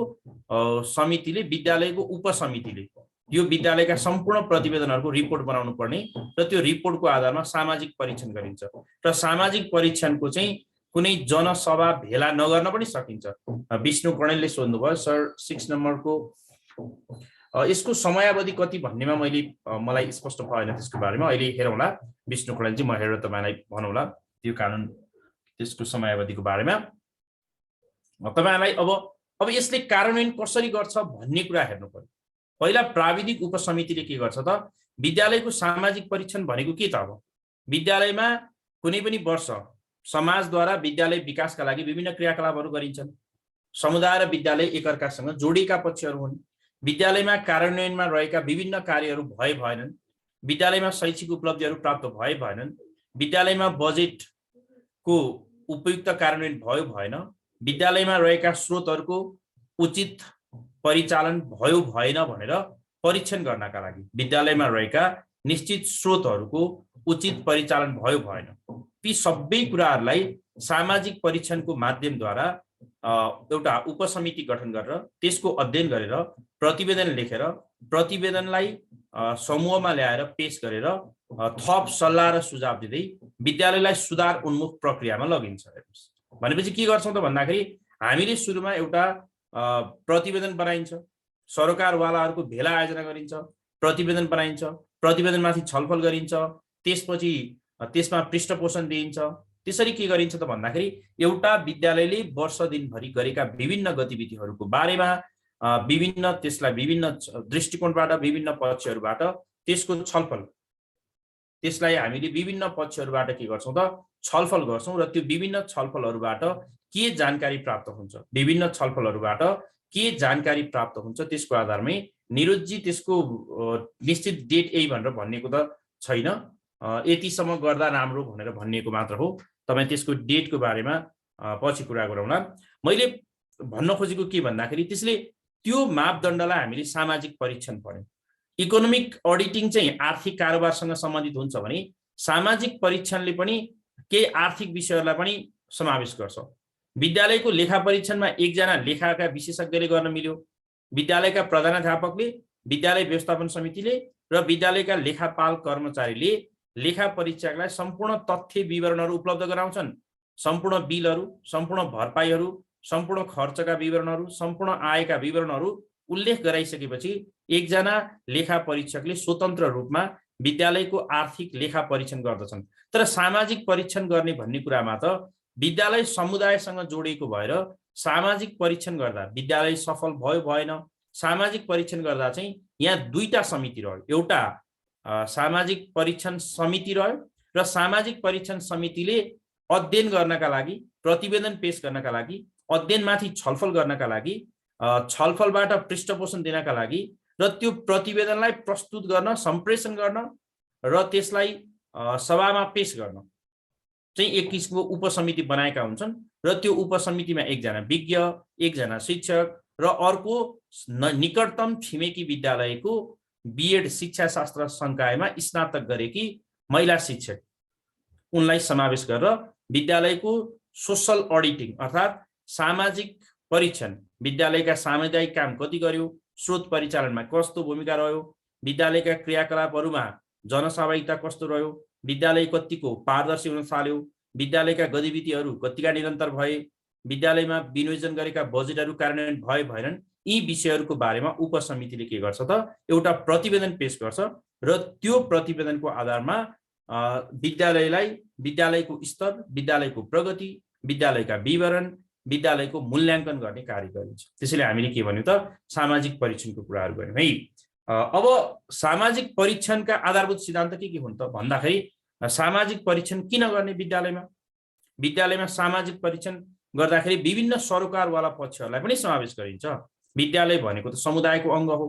[SPEAKER 1] समितिले, विद्यालयको उपसमितिले यो विद्यालयका सम्पूर्ण प्रतिवेदनहरूको रिपोर्ट बनाउनु पर्ने र त्यो रिपोर्टको आधारमा सामाजिक परीक्षण गरिन्छ। र सामाजिक परीक्षणको चाहिँ कुनै जनसभा भेला नगर्न पनि सकिन्छ। विष्णु कणेलले सोध्नुभयो सर 6 नम्बरको यसको समयावधि कति भन्नेमा मलाई स्पष्ट भएन त्यसको बारेमा। अहिले हेरौँला। विष्णु कणेलजी म हेरेर तपाईलाई भनौँला त्यो कानुन त्यसको समयावधिको बारेमा। तपाईलाई अब यसले कार्यान्वयन कसरी गर्छ भन्ने कुरा हेर्नु पर्यो। पहिला प्राविधिक उपसमितिले के गर्छ त? विद्यालयको सामाजिक परीक्षण भनेको के त? अब विद्यालयमा कुनै पनि वर्ष समाजद्वारा विद्यालय विकासका लागि विभिन्न क्रियाकलापहरू गरिन्छन्। समुदाय र विद्यालय एकअर्कासँग जोडिएका पक्षहरू हुन्। विद्यालयमा कार्यान्वयनमा रहेका विभिन्न कार्यहरू भएनन्। विद्यालयमा शैक्षिक उपलब्धिहरू प्राप्त भएनन्। विद्यालयमा बजेटको उपयुक्त कार्यान्वयन भयो भएन। विद्यालयमा रहेका स्रोतहरूको उचित परिचालन भयो भएन भनेर परीक्षण गर्नका लागि विद्यालयमा रहेका निश्चित स्रोतहरूको उचित परिचालन भयो भएन, ती सबै कुराहरूलाई सामाजिक परीक्षणको माध्यमद्वारा एउटा उपसमिति गठन गरेर त्यसको अध्ययन गरेर प्रतिवेदन लेखेर प्रतिवेदनलाई समूहमा ल्याएर पेश गरेर थप सल्लाह र सुझाव दिँदै विद्यालयलाई सुधार उन्मुख प्रक्रियामा लगिन्छ। भनेपछि के गर्छौँ त भन्दाखेरि हामीले सुरुमा एउटा प्रतिवेदन बनाइन्छ, सरकारवालाहरूको भेला आयोजना गरिन्छ, प्रतिवेदन बनाइन्छ, प्रतिवेदनमाथि छलफल गरिन्छ, त्यसपछि त्यसमा पृष्ठपोषण दिइन्छ। त्यसरी के गरिन्छ त भन्दाखेरि एउटा विद्यालयले वर्ष दिनभरि गरेका विभिन्न गतिविधिहरूको बारेमा विभिन्न त्यसलाई विभिन्न दृष्टिकोणबाट विभिन्न पक्षहरूबाट त्यसको छलफल, त्यसलाई हामीले विभिन्न पक्षहरूबाट के गर्छौँ त छलफल गर्छौँ र त्यो विभिन्न छलफलहरूबाट के जानकारी प्राप्त हुन्छ, विभिन्न छलफलहरूबाट के जानकारी प्राप्त हुन्छ त्यसको आधारमै निरुजी त्यसको निश्चित डेट यही भनेर भनिएको त छैन, यतिसम्म गर्दा राम्रो भनेर भनिएको मात्र हो। तपाईँ त्यसको डेटको बारेमा पछि कुरा गरौँला। मैले भन्न खोजेको के भन्दाखेरि त्यसले त्यो मापदण्डलाई हामीले सामाजिक परीक्षण भन्यौँ। इकोनोमिक अडिटिङ चाहिँ आर्थिक कारोबारसँग सम्बन्धित हुन्छ भने सामाजिक परीक्षणले पनि केही आर्थिक विषयहरूलाई पनि समावेश गर्छ। विद्यालयको लेखा परीक्षणमा एकजना लेखाका विशेषज्ञले गर्न मिल्यो, विद्यालयका प्रधानाध्यापकले, विद्यालय व्यवस्थापन समितिले र विद्यालयका लेखापाल कर्मचारीले लेखा परीक्षकलाई सम्पूर्ण तथ्य विवरणहरू उपलब्ध गराउँछन्। सम्पूर्ण बिलहरू, सम्पूर्ण भरपाईहरू, सम्पूर्ण खर्चका विवरणहरू, सम्पूर्ण आयका विवरणहरू उल्लेख गराइसकेपछि एकजना लेखा परीक्षकले स्वतन्त्र रूपमा विद्यालयको आर्थिक लेखा परीक्षण गर्दछन्। तर सामाजिक परीक्षण गर्ने भन्ने कुरामा त विद्यालय समुदायसँग जोडिएको भएर सामाजिक परीक्षण गर्दा विद्यालय सफल भयो भएन, सामाजिक परीक्षण गर्दा चाहिँ यहाँ दुईटा समिति रह्यो। एउटा सामाजिक परीक्षण समिति रह्यो र सामाजिक परीक्षण समितिले अध्ययन गर्नका लागि, प्रतिवेदन पेश गर्नका लागि, अध्ययनमाथि छलफल गर्नका लागि, छलफलबाट पृष्ठपोषण दिनका लागि र त्यो प्रतिवेदनलाई प्रस्तुत गर्न, सम्प्रेषण गर्न र त्यसलाई सभामा पेश गर्न चाहिँ एक किसिमको उपसमिति बनाएका हुन्छन् र त्यो उपसमितिमा एकजना विज्ञ, एकजना शिक्षक र अर्को निकटतम छिमेकी विद्यालयको बीएड शिक्षा शास्त्र संकायमा स्नातक गरेकी महिला शिक्षक उनलाई समावेश गरेर विद्यालयको सोशल अडिटिङ अर्थात् सामाजिक परीक्षण, विद्यालयका सामुदायिक काम कति गर्यो, स्रोत परिचालनमा कस्तो भूमिका रह्यो, विद्यालयका क्रियाकलापहरूमा जनसहभागिता कस्तो रह्यो, विद्यालय कतिको पारदर्शी हुन थाल्यो, विद्यालयका गतिविधिहरू कतिका निरन्तर भए, विद्यालयमा विनियोजन गरेका बजेटहरू कार्यान्वयन भए भएनन्, यी विषयहरूको बारेमा उपसमितिले के गर्छ त एउटा प्रतिवेदन पेश गर्छ र त्यो प्रतिवेदनको आधारमा विद्यालयलाई विद्यालयको स्तर, विद्यालयको प्रगति, विद्यालयका विवरण, विद्यालयको मूल्याङ्कन गर्ने कार्य गरिन्छ। त्यसैले हामीले के भन्यौँ त सामाजिक परीक्षणको कुराहरू गर्यौँ है। अब सामाजिक परीक्षणका आधारभूत सिद्धान्त के हुन् त भन्दाखेरि सामाजिक परीक्षण किन गर्ने विद्यालयमा? विद्यालयमा सामाजिक परीक्षण गर्दाखेरि विभिन्न सरोकारवाला पक्षहरूलाई पनि समावेश गरिन्छ। विद्यालय भनेको त समुदायको अङ्ग हो,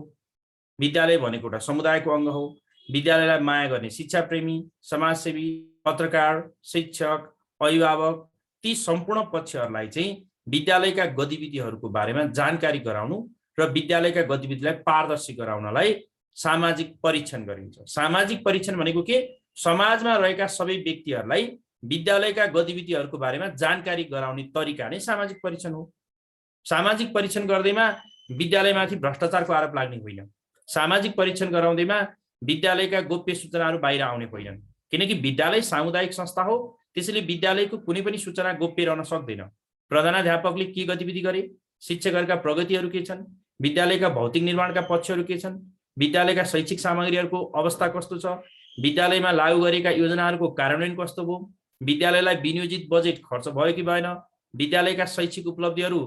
[SPEAKER 1] विद्यालय भनेको एउटा समुदायको अङ्ग हो। विद्यालयलाई माया गर्ने शिक्षाप्रेमी, समाजसेवी, पत्रकार, शिक्षक, अभिभावक, ती सम्पूर्ण पक्षहरूलाई चाहिँ विद्यालयका गतिविधिहरूको बारेमा जानकारी गराउनु र विद्यालयका गतिविधिलाई पारदर्शी गराउनलाई सामाजिक परीक्षण गरिन्छ। सामाजिक परीक्षण भनेको के? समाजमा रहेका सबै व्यक्तिहरूलाई विद्यालयका गतिविधिहरूको बारेमा जानकारी गराउने तरिका नै सामाजिक परीक्षण हो। सामाजिक परीक्षण गर्दैमा विद्यालयमाथि भ्रष्टाचारको आरोप लाग्ने होइन। सामाजिक परीक्षण गराउँदैमा विद्यालयका गोप्य सूचनाहरू बाहिर आउने होइनन्, किनकि विद्यालय सामुदायिक संस्था हो। त्यसैले विद्यालयको कुनै पनि सूचना गोप्य रहन सक्दैन। प्रधानाध्यापकले के गतिविधि गरे, शिक्षकहरूका प्रगतिहरू के छन्, विद्यालयका भौतिक निर्माणका पक्षहरू के छन्, विद्यालयका शैक्षिक सामग्रीहरूको अवस्था कस्तो छ, विद्यालयमा लागू गरेका योजनाहरूको कार्यान्वयन कस्तो भयो, विद्यालयलाई विनियोजित बजेट खर्च भयो कि भएन, विद्यालयका शैक्षिक उपलब्धिहरू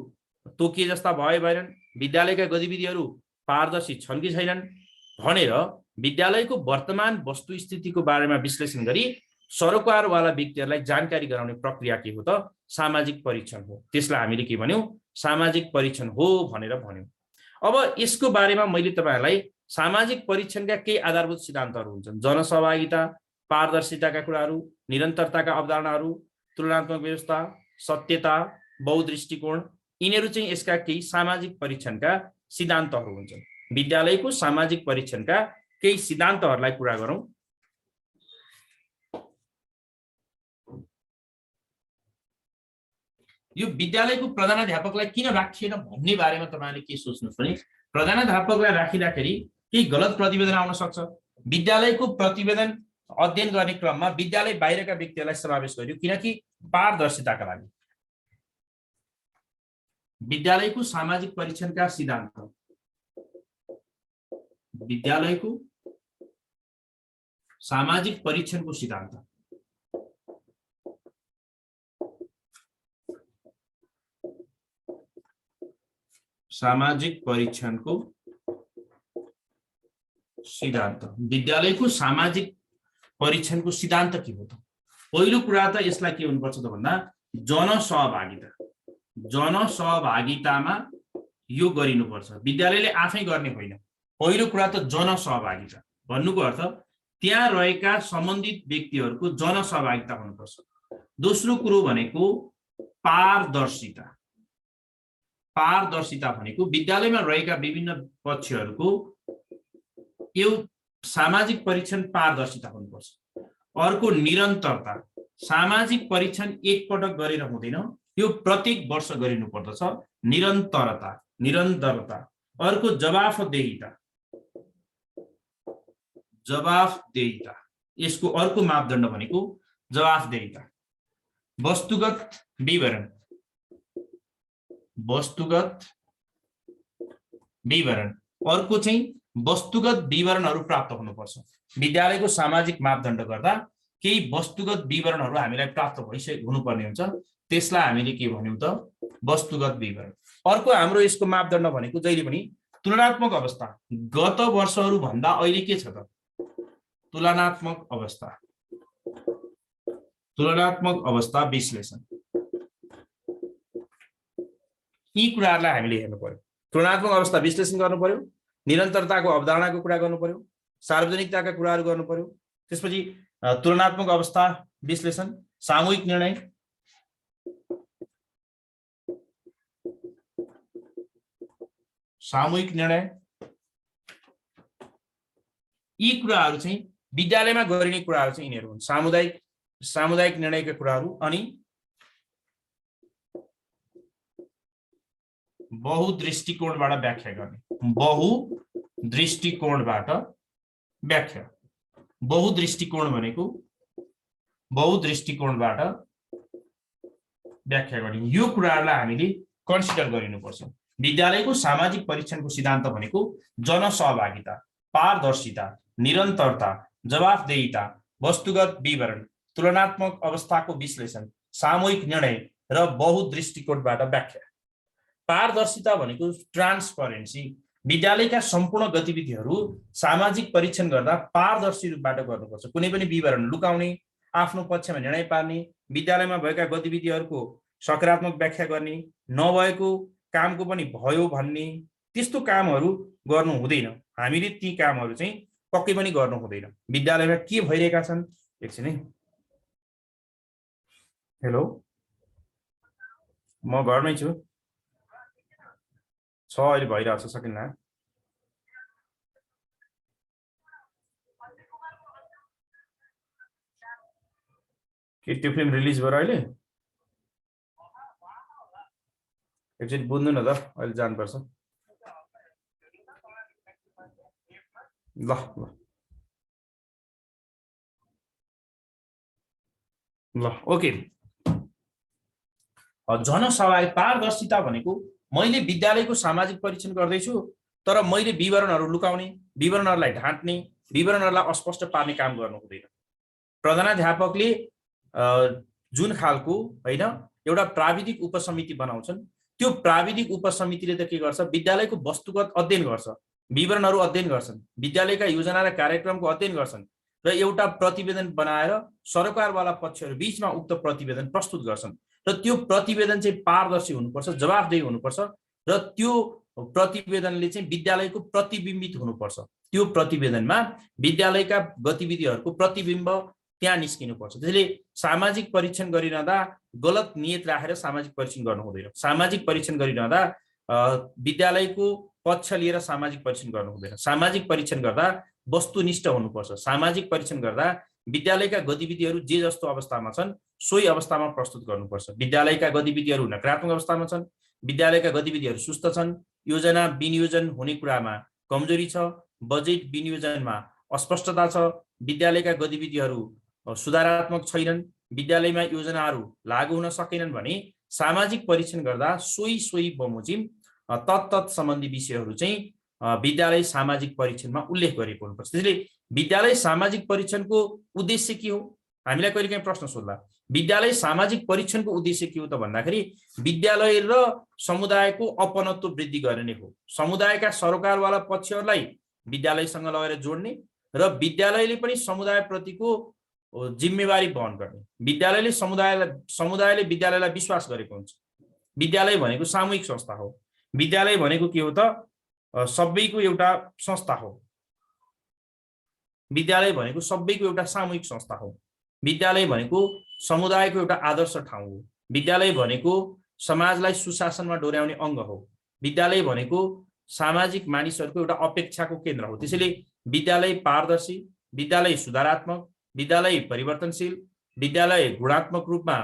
[SPEAKER 1] तोकिए जस्ता भए भएनन्, विद्यालयका गतिविधिहरू पारदर्शी छन् कि छैनन् भनेर विद्यालयको वर्तमान वस्तुस्थितिको बारेमा विश्लेषण गरी सरोकारवाला व्यक्तिहरूलाई जानकारी गराउने प्रक्रिया के हो त सामाजिक परीक्षण हो। त्यसलाई हामीले के भन्यौँ? सामाजिक परीक्षण हो भनेर भन्यौँ। अब यसको बारेमा मैले तपाईँहरूलाई सामाजिक परीक्षणका केही आधारभूत सिद्धान्तहरू हुन्छन्। जनसहभागिता, पारदर्शिताका कुराहरू, निरन्तरताका अवधारणाहरू, तुलनात्मक व्यवस्था, सत्यता, बहुदृष्टिकोण, यिनीहरू चाहिँ यसका केही सामाजिक परीक्षणका सिद्धान्तहरू हुन्छन्। विद्यालयको सामाजिक परीक्षणका केही सिद्धान्तहरूलाई कुरा गरौँ। यो विद्यालयको प्रधानाध्यापकलाई किन राखिएन भन्ने बारेमा तपाईले के सोच्नुस् भने प्रधानाध्यापकलाई राखिदाखेरि केही गलत प्रतिवेदन आउन सक्छ। विद्यालयको प्रतिवेदन अध्ययन गर्ने क्रममा विद्यालय बाहिरका व्यक्तिहरूलाई समावेश गरियो किनकि पारदर्शिताका लागि। विद्यालयको सामाजिक परीक्षणका सिद्धान्त, विद्यालयको सामाजिक परीक्षणको सिद्धान्त, सामाजिक परीक्षणको सिद्धान्त। विद्यालयको सामाजिक परीक्षणको सिद्धान्त के हो त? पहिलो कुरा त यसलाई के हुनुपर्छ त भन्दा जनसहभागिता, जनसहभागितामा यो गरिनुपर्छ। विद्यालयले आफै गर्ने होइन। पहिलो कुरा त जनसहभागिता भन्नुको अर्थ त्यहाँ रहेका सम्बन्धित व्यक्तिहरूको जनसहभागिता हुनुपर्छ। दोस्रो कुरो भनेको पारदर्शिता। पारदर्शिता भनेको विद्यालयमा रहेका विभिन्न पक्षहरूको यो सामाजिक परीक्षण पारदर्शिता हुनुपर्छ। अर्को निरन्तरता। सामाजिक परीक्षण एकपटक गरेर हुँदैन, यो प्रत्येक वर्ष गरिनु पर्दछ। निरन्तरता, निरन्तरता। अर्को जवाफदेहिता, जवाफदेहिता। यसको अर्को मापदण्ड भनेको जवाफदेहिता। वस्तुगत विवरण, वस्तुगत विवरण। अर्को चाहिँ वस्तुगत विवरणहरू प्राप्त हुनुपर्छ। विद्यालयको सामाजिक मापदण्ड गर्दा केही वस्तुगत विवरणहरू हामीलाई प्राप्त हुनुपर्ने हुन्छ, त्यसलाई हामीले के भन्यौं त वस्तुगत विवरण। अर्को हाम्रो यसको मापदण्ड भनेको जहिले पनि तुलनात्मक अवस्था। गत वर्षहरू भन्दा अहिले के छ त तुलनात्मक अवस्था, तुलनात्मक अवस्था विश्लेषण। यी कुराहरूलाई हामीले हेर्नु पर्यो। तुलनात्मक अवस्था विश्लेषण गर्नु पर्यो, निरन्तरताको अवधारणाको कुरा गर्नु पर्यो, सार्वजनिकताका कुराहरू गर्नु पर्यो। त्यसपछि तुलनात्मक अवस्था विश्लेषण, सामूहिक निर्णय, सामूहिक निर्णय। यी कुराहरू चाहिँ विद्यालयमा गरिने कुराहरू चाहिँ यिनीहरू हुन्। सामुदायिक निर्णयका कुराहरू अनि बहुदृष्टिकोणबाट व्याख्या गर्ने। बहुदृष्टिकोणबाट व्याख्या। बहुदृष्टिकोण भनेको बहुदृष्टिकोणबाट व्याख्या गर्ने। यो कुराहरूलाई हामीले कन्सिडर गरिनुपर्छ। विद्यालयको सामाजिक परीक्षणको सिद्धान्त भनेको जनसहभागिता, पारदर्शिता, निरन्तरता, जवाफदेहिता, वस्तुगत विवरण, तुलनात्मक अवस्थाको विश्लेषण, सामूहिक निर्णय र बहुदृष्टिकोणबाट व्याख्या। पारदर्शिता भनेको ट्रान्सपरेन्सी। विद्यालयका सम्पूर्ण गतिविधिहरू सामाजिक परीक्षण गर्दा पारदर्शी रूपबाट गर्नुपर्छ। कुनै पनि विवरण लुकाउने, आफ्नो पक्षमा निर्णय पार्ने, विद्यालयमा भएका गतिविधिहरूको सकारात्मक व्याख्या गर्ने, नभएको कामको पनि भयो भन्ने, त्यस्तो कामहरू गर्नु हुँदैन। हामीले ती कामहरू चाहिँ पक्कै पनि गर्नु हुँदैन। विद्यालयमा के भइरहेका छन् एकछिन है। हेलो, म घरमै छु। अहिले भइरहेको छ, सकिन्न के त्यो फिल्म रिलिज भयो अहिले? एकचोटि बुझ्नु न त, अहिले जानुपर्छ। ल ल ल ओके। जनसहभागी पारदर्शिता भनेको मैले विद्यालयको सामाजिक परीक्षण गर्दैछु तर मैले विवरणहरू लुकाउने, विवरणहरूलाई ढाँट्ने, विवरणहरूलाई अस्पष्ट पार्ने काम गर्नु हुँदैन। प्रधानाध्यापकले जुन खालको हैन एउटा प्राविधिक उपसमिति बनाउँछन्, त्यो प्राविधिक उपसमितिले त के गर्छ, विद्यालयको वस्तुगत अध्ययन गर्छ, विवरणहरू अध्ययन गर्छन्, विद्यालयका योजना र कार्यक्रमको अध्ययन गर्छन् र एउटा प्रतिवेदन बनाएर सरकारवाला पक्षहरू बीचमा उक्त प्रतिवेदन प्रस्तुत गर्छन् र त्यो प्रतिवेदन चाहिँ पारदर्शी हुनुपर्छ, जवाफदेही हुनुपर्छ र त्यो प्रतिवेदनले चाहिँ विद्यालयको प्रतिबिम्बित हुनुपर्छ। त्यो प्रतिवेदनमा विद्यालयका गतिविधिहरूको प्रतिबिम्ब त्यहाँ निस्किनुपर्छ। त्यसैले सामाजिक परीक्षण गरिरहँदा गलत नियत राखेर सामाजिक परीक्षण गर्नु हुँदैन। सामाजिक परीक्षण गरिरहँदा विद्यालयको पक्ष लिएर सामाजिक परीक्षण गर्नु हुँदैन। सामाजिक परीक्षण गर्दा वस्तुनिष्ठ हुनुपर्छ। सामाजिक परीक्षण गर्दा विद्यालयका गतिविधिहरू जे जस्तो अवस्थामा छन् सोही अवस्थामा प्रस्तुत गर्नुपर्छ। विद्यालयका गतिविधिहरू नकारात्मक अवस्थामा छन्, विद्यालयका गतिविधिहरू सुस्त छन्, योजना विनियोजन हुने कुरामा कमजोरी छ, बजेट विनियोजनमा अस्पष्टता छ, विद्यालयका गतिविधिहरू सुधारात्मक छैनन्, विद्यालयमा योजनाहरू लागू हुन सकेनन् भने सामाजिक परीक्षण गर्दा सोही बमोजिम तत्तत् सम्बन्धी विषयहरू चाहिँ विद्यालय सामाजिक परीक्षणमा उल्लेख गरिएको हुनुपर्छ। त्यसैले विद्यालय सामाजिक परीक्षणको उद्देश्य के हो? हामीलाई कहिलेकाहीँ प्रश्न सोध्ला, विद्यालय सामाजिक परीक्षणको उद्देश्य के हो त भन्दाखेरि विद्यालय र समुदायको अपनत्व वृद्धि गर्ने हो। समुदायका सरकारवाला पक्षहरूलाई विद्यालयसँग लगेर जोड्ने र विद्यालयले पनि समुदायप्रतिको जिम्मेवारी वहन गर्ने। समुदायले विद्यालयलाई विश्वास गरेको हुन्छ। विद्यालय भनेको सामूहिक संस्था हो। विद्यालय भनेको के हो त? सबैको एउटा संस्था हो। विद्यालय भनेको सबैको एउटा सामूहिक संस्था हो। विद्यालय भनेको समुदायको एउटा आदर्श ठाउँ हो। विद्यालय भनेको समाजलाई सुशासनमा डोर्याउने अङ्ग हो। विद्यालय भनेको सामाजिक मानिसहरूको एउटा अपेक्षाको केन्द्र हो। त्यसैले विद्यालय पारदर्शी, विद्यालय सुधारात्मक, विद्यालय परिवर्तनशील, विद्यालय गुणात्मक रूपमा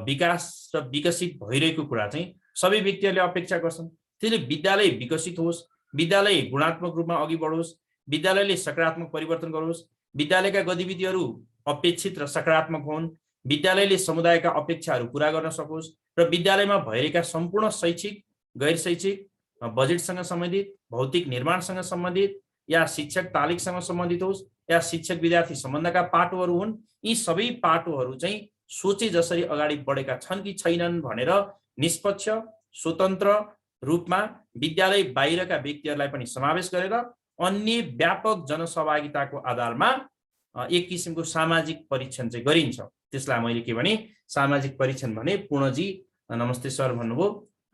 [SPEAKER 1] विकास र विकसित भइरहेको कुरा चाहिँ सबै व्यक्तिहरूले अपेक्षा गर्छन्। त्यसैले विद्यालय विकसित होस्, विद्यालय गुणात्मक रूपमा अघि बढोस्, विद्यालयले सकारात्मक परिवर्तन गरोस्, विद्यालयका गतिविधिहरू अपेक्षित र सकारात्मक हुन्, विद्यालयले समुदायका अपेक्षाहरू पूरा गर्न सकोस् र विद्यालयमा भइरहेका सम्पूर्ण शैक्षिक, गैर शैक्षिक, बजेटसँग सम्बन्धित, भौतिक निर्माणसँग सम्बन्धित या शिक्षक तालिकसँग सम्बन्धित होस् या शिक्षक विद्यार्थी सम्बन्धका पाटोहरू हुन्, यी सबै पाटोहरू चाहिँ सोचे जसरी अगाडि बढेका छन् कि छैनन् भनेर निष्पक्ष स्वतन्त्र रूपमा विद्यालय बाहिरका व्यक्तिहरूलाई पनि समावेश गरेर अन्य व्यापक जनसहभागिताको आधारमा एक किसिमको सामाजिक परीक्षण चाहिँ गरिन्छ। त्यसलाई मैले के भने सामाजिक परीक्षण भने पूर्णजी नमस्ते सर भन्नुभयो।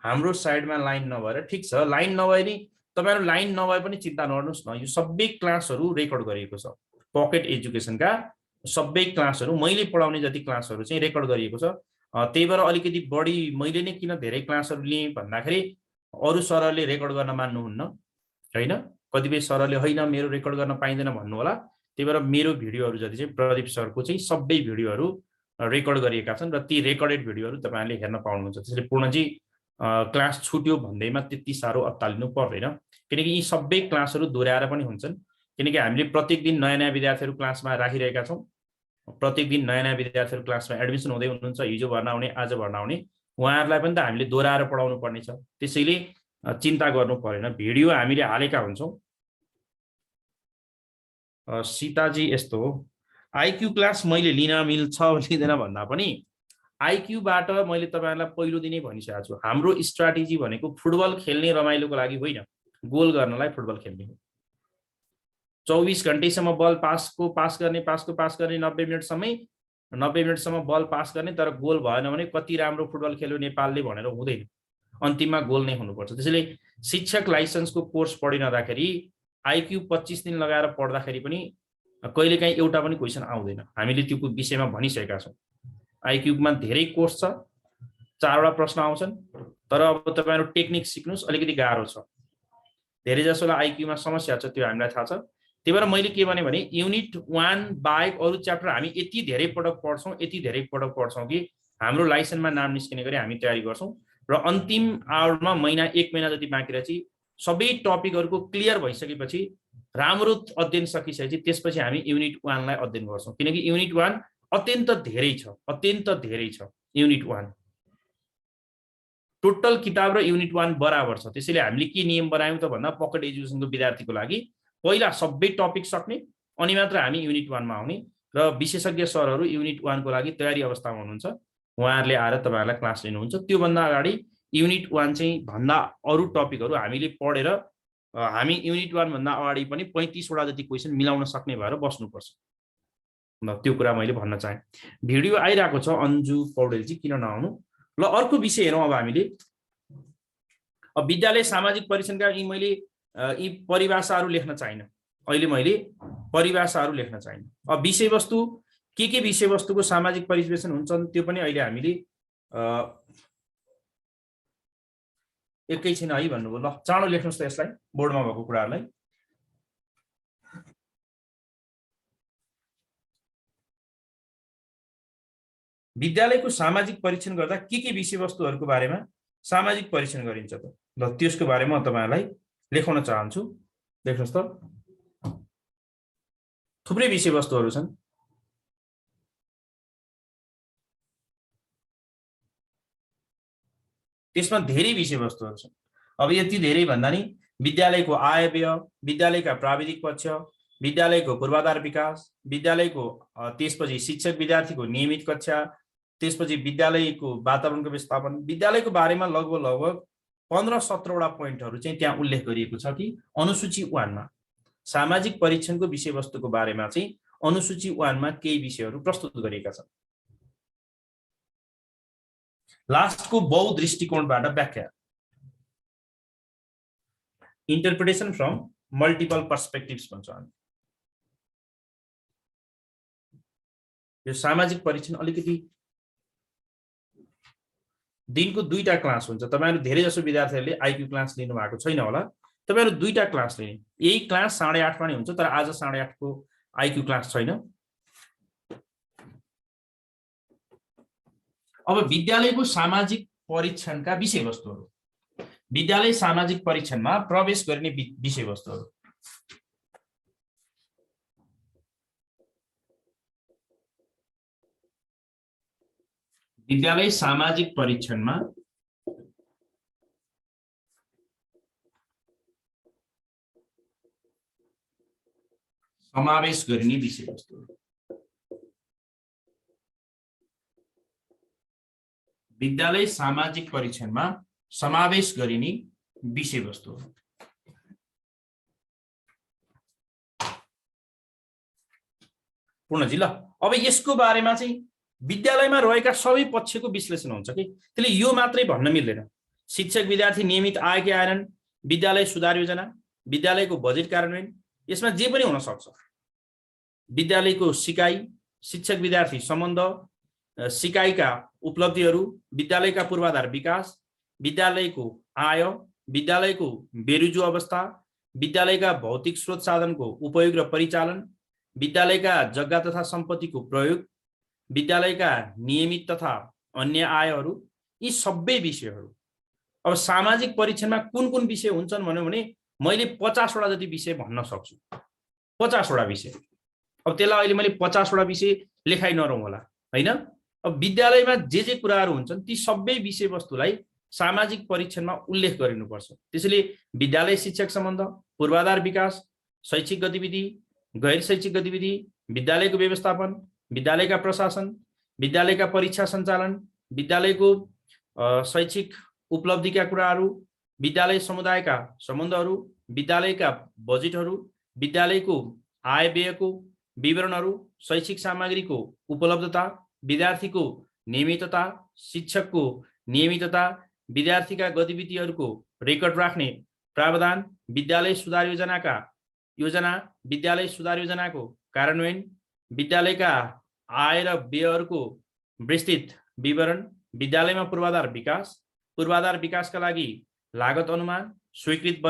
[SPEAKER 1] हाम्रो साइडमा लाइन नभएर ठिक छ, लाइन नभए नि तपाईहरु लाइन नभए पनि चिन्ता नगर्नुस् न, यो सबै क्लासहरू रेकर्ड गरिएको छ। पकेट एजुकेसनका सबै क्लासहरू मैले पढाउने जति क्लासहरू चाहिँ रेकर्ड गरिएको छ। त्यही भएर अलिकति बढी मैले नै किन धेरै क्लासहरू लिएँ भन्दाखेरि अरू सरहरूले रेकर्ड गर्न मान्नुहुन्न हैन, कतिपय सरहरूले हैन मेरो रेकर्ड गर्न पाइँदैन भन्नु होला। त्यही भएर मेरो भिडियोहरू जति चाहिँ प्रदीप सरको चाहिँ सबै भिडियोहरू रेकर्ड गरिएका छन् र ती रेकर्डेड भिडियोहरू तपाईहरुले हेर्न पाउनुहुन्छ। त्यसैले पूर्णजी क्लास छुट्यो भन्दैमा त्यति साह्रो अत्तालिनु पर्दैन, किनकि यी सबै क्लासहरू दोहोर्याएर पनि हुन्छन्। किनकि हामीले प्रत्येक दिन नयाँ नयाँ विद्यार्थीहरू क्लासमा राखिरहेका छौँ। प्रत्येक दिन नयाँ नयाँ विद्यार्थीहरू क्लासमा एडमिसन हुँदै हुनुहुन्छ, हिजो भर्ना आउने, आज भर्ना आउने, उहाँहरूलाई पनि त हामीले दोहोर्याएर पढाउनु पर्ने छ। त्यसैले चिन्ता गर्नु परेन, भिडियो हामीले हालेका हुन्छौँ। सीताजी यस्तो हो, आइक्यू क्लास मैले लिन मिल्छ लिँदैन भन्दा पनि आइक्यूबाट मैले तपाईहरुलाई पहिलो दिनै भनिसकेको छु, हाम्रो स्ट्र्याटेजी भनेको फुटबल खेल्ने रमाइलोको लागि होइन, गोल गर्नलाई फुटबल खेल्ने हो। 24 घण्टैसम्म बल पास गर्ने 90 मिनेटसम्म बल पास गर्ने, तर गोल भएन भने कति राम्रो फुटबल खेल्यो नेपालले भनेर हुँदैन, अन्तिममा गोल नै हुनुपर्छ। त्यसैले शिक्षक लाइसेन्सको कोर्स पढिरहँदाखेरि आइक्यू 25 दिन लगाएर पढ्दाखेरि पनि कहिलेकाहीँ एउटा पनि क्वेसन आउँदैन। हामीले त्यो विषयमा भनिसकेका छौँ। आइक्यूमा धेरै कोर्स छ, 4वटा प्रश्न आउँछन्, तर अब तपाईहरु टेक्निक सिक्नुस् अलिकति गाह्रो छ। धेरै जसोलाई आइक्यूमा समस्या छ, त्यो हामीलाई थाहा छ। त्यही भएर मैले के भने युनिट 1 बाहेक अरू च्याप्टर हामी यति धेरै पटक पढ्छौँ कि हाम्रो लाइसेन्समा नाम निस्किने गरी हामी तयारी गर्छौँ र अन्तिम आवरमा महिना 1 महिना जति बाँकी रहेछ सबै टपिकहरुको क्लियर भइसकेपछि राम्रो अध्ययन सकिसकेपछि त्यसपछि हामी युनिट 1 लाई अध्ययन गर्छौँ। किनकि युनिट 1 अत्यन्त धेरै छ। युनिट 1 टोटल किताब र युनिट 1 बराबर छ। त्यसैले हामीले के नियम बनायौं त भन्दा पकेट एजुकेसनको विद्यार्थीको लागि पहिला सबै टपिक सक्ने अनि मात्र हामी युनिट 1 मा आउने र विशेषज्ञ सरहरू युनिट 1 को लागि तयारी अवस्थामा हुनुहुन्छ, उहाँहरूले आएर तपाईहरुलाई क्लास लिनुहुन्छ। त्यो भन्दा अगाडि युनिट 1 चाहिँ भन्दा अरू टपिकहरू हामीले पढेर हामी युनिट 1 भन्दा अगाडि पनि 35 वटा जति क्वेशन मिलाउन सक्ने भएर बस्नुपर्छ। त्यो कुरा मैले भन्न चाहे। भिडियो आइराको छ अन्जु पौडेलजी, किन नआउनु। ल अर्को विषय हेरौँ। अब हामीले विद्यालय सामाजिक परीक्षणका मैले यी परिभाषाहरू लेख्न चाहिन। अहिले मैले परिभाषाहरू लेख्न चाहिन। अब विषयवस्तु के विषयवस्तुको सामाजिक परिवेशन हुन्छन् त्यो पनि अहिले हामीले एकैछिन है भन्नुभयो। ल चाँडो लेख्नुस् त यसलाई, बोर्डमा भएको कुराहरूलाई। विद्यालयको सामाजिक परीक्षण गर्दा के विषयवस्तुहरूको बारेमा सामाजिक परीक्षण गरिन्छ त? ल त्यसको बारेमा म तपाईहरुलाई लेखाउन चाहन्छु। देख्नुस् त, थुप्रै विषयवस्तुहरू छन्। त्यसमा धेरै विषयवस्तुहरू छन्। अब यति धेरै भन्दा नि विद्यालयको आय व्यय, विद्यालयका प्राविधिक पक्ष, विद्यालयको पूर्वाधार विकास, विद्यालयको त्यसपछि शिक्षक विद्यार्थीको नियमित कक्षा, त्यसपछि विद्यालयको वातावरणको व्यवस्थापन, विद्यालयको बारेमा लगभग 15-17 वटा पोइन्टहरू चाहिँ त्यहाँ उल्लेख गरिएको छ कि अनुसूची 1 मा सामाजिक परीक्षणको विषयवस्तुको बारेमा चाहिँ अनुसूची 1 मा केही विषयहरू प्रस्तुत गरिएका छन्। लास्टको बहु दृष्टिकोणबाट व्याख्या, इन्टरप्रिटेसन फ्रम मल्टिपल पर्सपेक्टिभ्स भन्छ हामी। यो सामाजिक परीक्षण अलिकति दिनको 2टा क्लास हुन्छ। तपाईहरु धेरै जसो विद्यार्थीहरूले आईक्यू क्लास लिनु भएको छैन होला। तपाईहरु 2टा क्लास लिने, यही क्लास 8:30 मा नै हुन्छ, तर आज 8:30 को आईक्यू क्लास छैन। अब विद्यालयको सामाजिक परीक्षणका विषयवस्तुहरू, विद्यालय सामाजिक परीक्षणमा प्रवेश गर्ने विषयवस्तुहरू। विद्यालय सामाजिक परीक्षणमा समावेश गरिने विषयवस्तुहरू। विद्यालय सामाजिक परीक्षणमा समावेश गरिने विषयवस्तुहरू। पूर्णजी, ल अब यसको बारेमा चाहिँ विद्यालयमा रहेका सबै पक्षको विश्लेषण हुन्छ कि त्यसले यो मात्रै भन्न मिल्दैन। शिक्षक विद्यार्थी नियमित आय के आएनन्, विद्यालय सुधार योजना, विद्यालयको बजेट कार्यान्वयन, यसमा जे पनि हुन सक्छ। विद्यालयको सिकाइ, शिक्षक विद्यार्थी सम्बन्ध, सिकाइका उपलब्धिहरू, विद्यालयका पूर्वाधार विकास, विद्यालयको आय, विद्यालयको बेरुजु अवस्था, विद्यालयका भौतिक स्रोत साधनको उपयोग र परिचालन, विद्यालयका जग्गा तथा सम्पत्तिको प्रयोग, विद्यालयका नियमित तथा अन्य आयहरू, यी सबै विषयहरू। अब सामाजिक परीक्षणमा कुन कुन विषय हुन्छन् भन्यो भने मैले 50 वटा जति विषय भन्न सक्छु। 50 वटा विषय। अब त्यसलाई अहिले मैले 50 वटा विषय लेखाइ नरौँ होला, हैन? अब विद्यालयमा जे कुराहरू हुन्छन् ती सबै विषयवस्तुलाई सामाजिक परीक्षणमा उल्लेख गरिनुपर्छ। त्यसैले विद्यालय शिक्षक सम्बन्ध, पूर्वाधार विकास, शैक्षिक गतिविधि, गैर शैक्षिक गतिविधि, विद्यालयको व्यवस्थापन, विद्यालयका प्रशासन, विद्यालयका परीक्षा सञ्चालन, विद्यालयको शैक्षिक उपलब्धिका कुराहरू, विद्यालय समुदायका सम्बन्धहरू, विद्यालयका बजेटहरू, विद्यालयको आय व्ययको विवरणहरू, शैक्षिक सामग्रीको उपलब्धता, विद्यार्थीको नियमितता, शिक्षकको नियमितता, विद्यार्थीका गतिविधिहरूको रेकर्ड राख्ने प्रावधान, विद्यालय सुधार योजना, विद्यालय सुधार योजनाको कार्यान्वयन, विद्यालयका आय र व्ययहरूको विस्तृत विवरण, विद्यालयमा पूर्वाधार विकासका लागि लागत अनुमान, स्वीकृत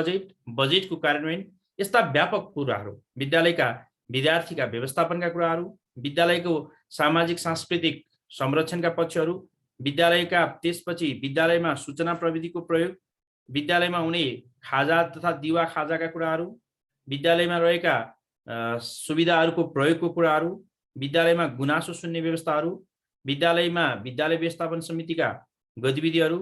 [SPEAKER 1] बजेटको कार्यान्वयन, यस्ता व्यापक कुराहरू, विद्यालयका विद्यार्थीका व्यवस्थापनका कुराहरू, विद्यालयको सामाजिक सांस्कृतिक संरक्षणका पक्षहरू, विद्यालयका त्यसपछि विद्यालयमा सूचना प्रविधिको प्रयोग, विद्यालयमा हुने खाजा तथा दिवा खाजाका कुराहरू, विद्यालयमा रहेका सुविधाहरूको प्रयोगको कुराहरू, विद्यालयमा गुनासो सुन्ने व्यवस्थाहरू, विद्यालयमा विद्यालय व्यवस्थापन समितिका गतिविधिहरू,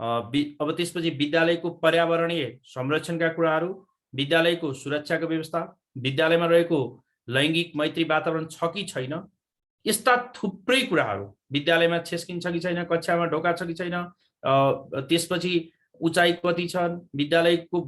[SPEAKER 1] अब त्यसपछि विद्यालयको पर्यावरणीय संरक्षणका कुराहरू, विद्यालयको सुरक्षाको व्यवस्था, विद्यालयमा रहेको लैङ्गिक मैत्री वातावरण छ कि छैन, यस्ता थुप्रै कुराहरू, विद्यालयमा छेस्किन छ कि छैन, कक्षामा ढोका छ कि छैन, त्यसपछि उचाइ कति छन्, विद्यालयको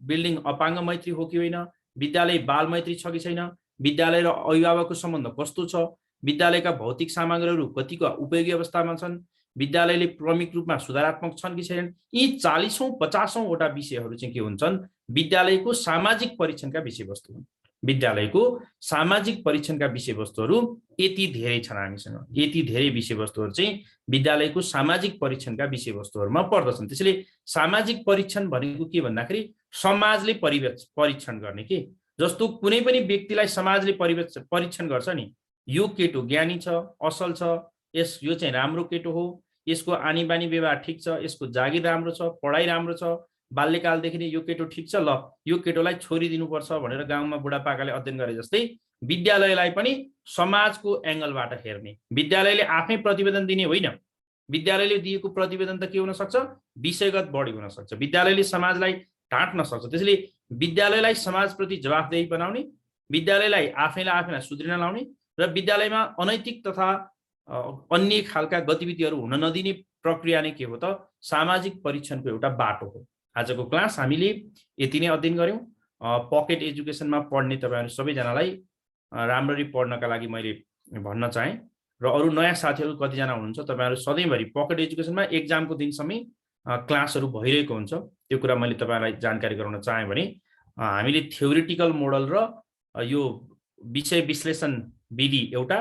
[SPEAKER 1] बिल्डिङ अपाङ्ग मैत्री हो कि होइन, विद्यालय बाल मैत्री छ कि छैन, विद्यालय र अभिभावकको सम्बन्ध कस्तो छ, विद्यालयका भौतिक सामग्रीहरू कतिको उपयोगी अवस्थामा छन्, विद्यालयले क्रमिक रूपमा सुधारात्मक छन् कि छैनन्, यी 40-50 वटा विषयहरू चाहिँ के हुन्छन्, विद्यालयको सामाजिक परीक्षणका विषयवस्तु हुन्। विद्यालयको सामाजिक परीक्षणका विषयवस्तुहरू यति धेरै छन् हामीसँग। यति धेरै विषयवस्तुहरू चाहिँ विद्यालयको सामाजिक परीक्षणका विषयवस्तुहरूमा पर्दछन्। त्यसैले सामाजिक परीक्षण भनेको के भन्दाखेरि समाजले परीक्षण गर्ने के, जस्तो कुनै पनि व्यक्तिलाई समाजले परीक्षण गर्छ नि, यो केटो ज्ञानी छ, असल छ, यो चाहिँ राम्रो केटो हो, यसको आनी बानी व्यवहार ठिक छ, यसको जागिर राम्रो छ, पढाइ राम्रो छ, बाल्यकालदेखि नै यो केटो ठिक छ, ल यो केटोलाई छोरी दिनुपर्छ भनेर गाउँमा बुढापाकाले अध्ययन गरे जस्तै विद्यालयलाई पनि समाजको एंगलबाट हेर्ने, विद्यालयले आफै प्रतिवेदन दिने होइन। विद्यालयले दिएको प्रतिवेदन त के हुन सक्छ, विषयगत बढी हुन सक्छ, विद्यालयले समाजलाई ढाँट्न सक्छ। त्यसैले विद्यालयलाई समाजप्रति जवाफदेही बनाउने, विद्यालयलाई आफैलाई सुध्रिन लाउने र विद्यालयमा अनैतिक तथा अन्य खालका गतिविधिहरू हुन नदिने प्रक्रिया नै के हो त, सामाजिक परीक्षणको एउटा बाटो हो। आजको क्लास हामीले यति नै अध्ययन गर्यौं। पकेट एजुकेसनमा पढ्ने तपाईहरु सबैजनालाई राम्ररी पढ्नका लागि मैले भन्न चाहे र अरु नयाँ साथीहरु कतिजना हुनुहुन्छ तपाईहरु सधैँभरि पकेट एजुकेसनमा एक्जामको दिनसम्मै क्लासहरु भइरहेको हुन्छ, त्यो कुरा मैले तपाईहरुलाई जानकारी गराउन चाहे भने हामीले थ्योरिटिकल मोडल र यो विषय विश्लेषण विधि एउटा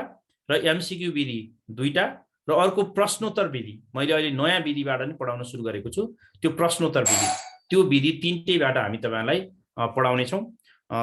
[SPEAKER 1] र एमसीक्यू विधि दुईटा र अर्को प्रश्नोत्तर विधि, मैले अहिले नयाँ विधिबाट नि पढाउन सुरु गरेको छु। त्यो प्रश्नोत्तर विधि, त्यो विधि तीनटैबाट हामी तपाईहरुलाई पढाउने छौं।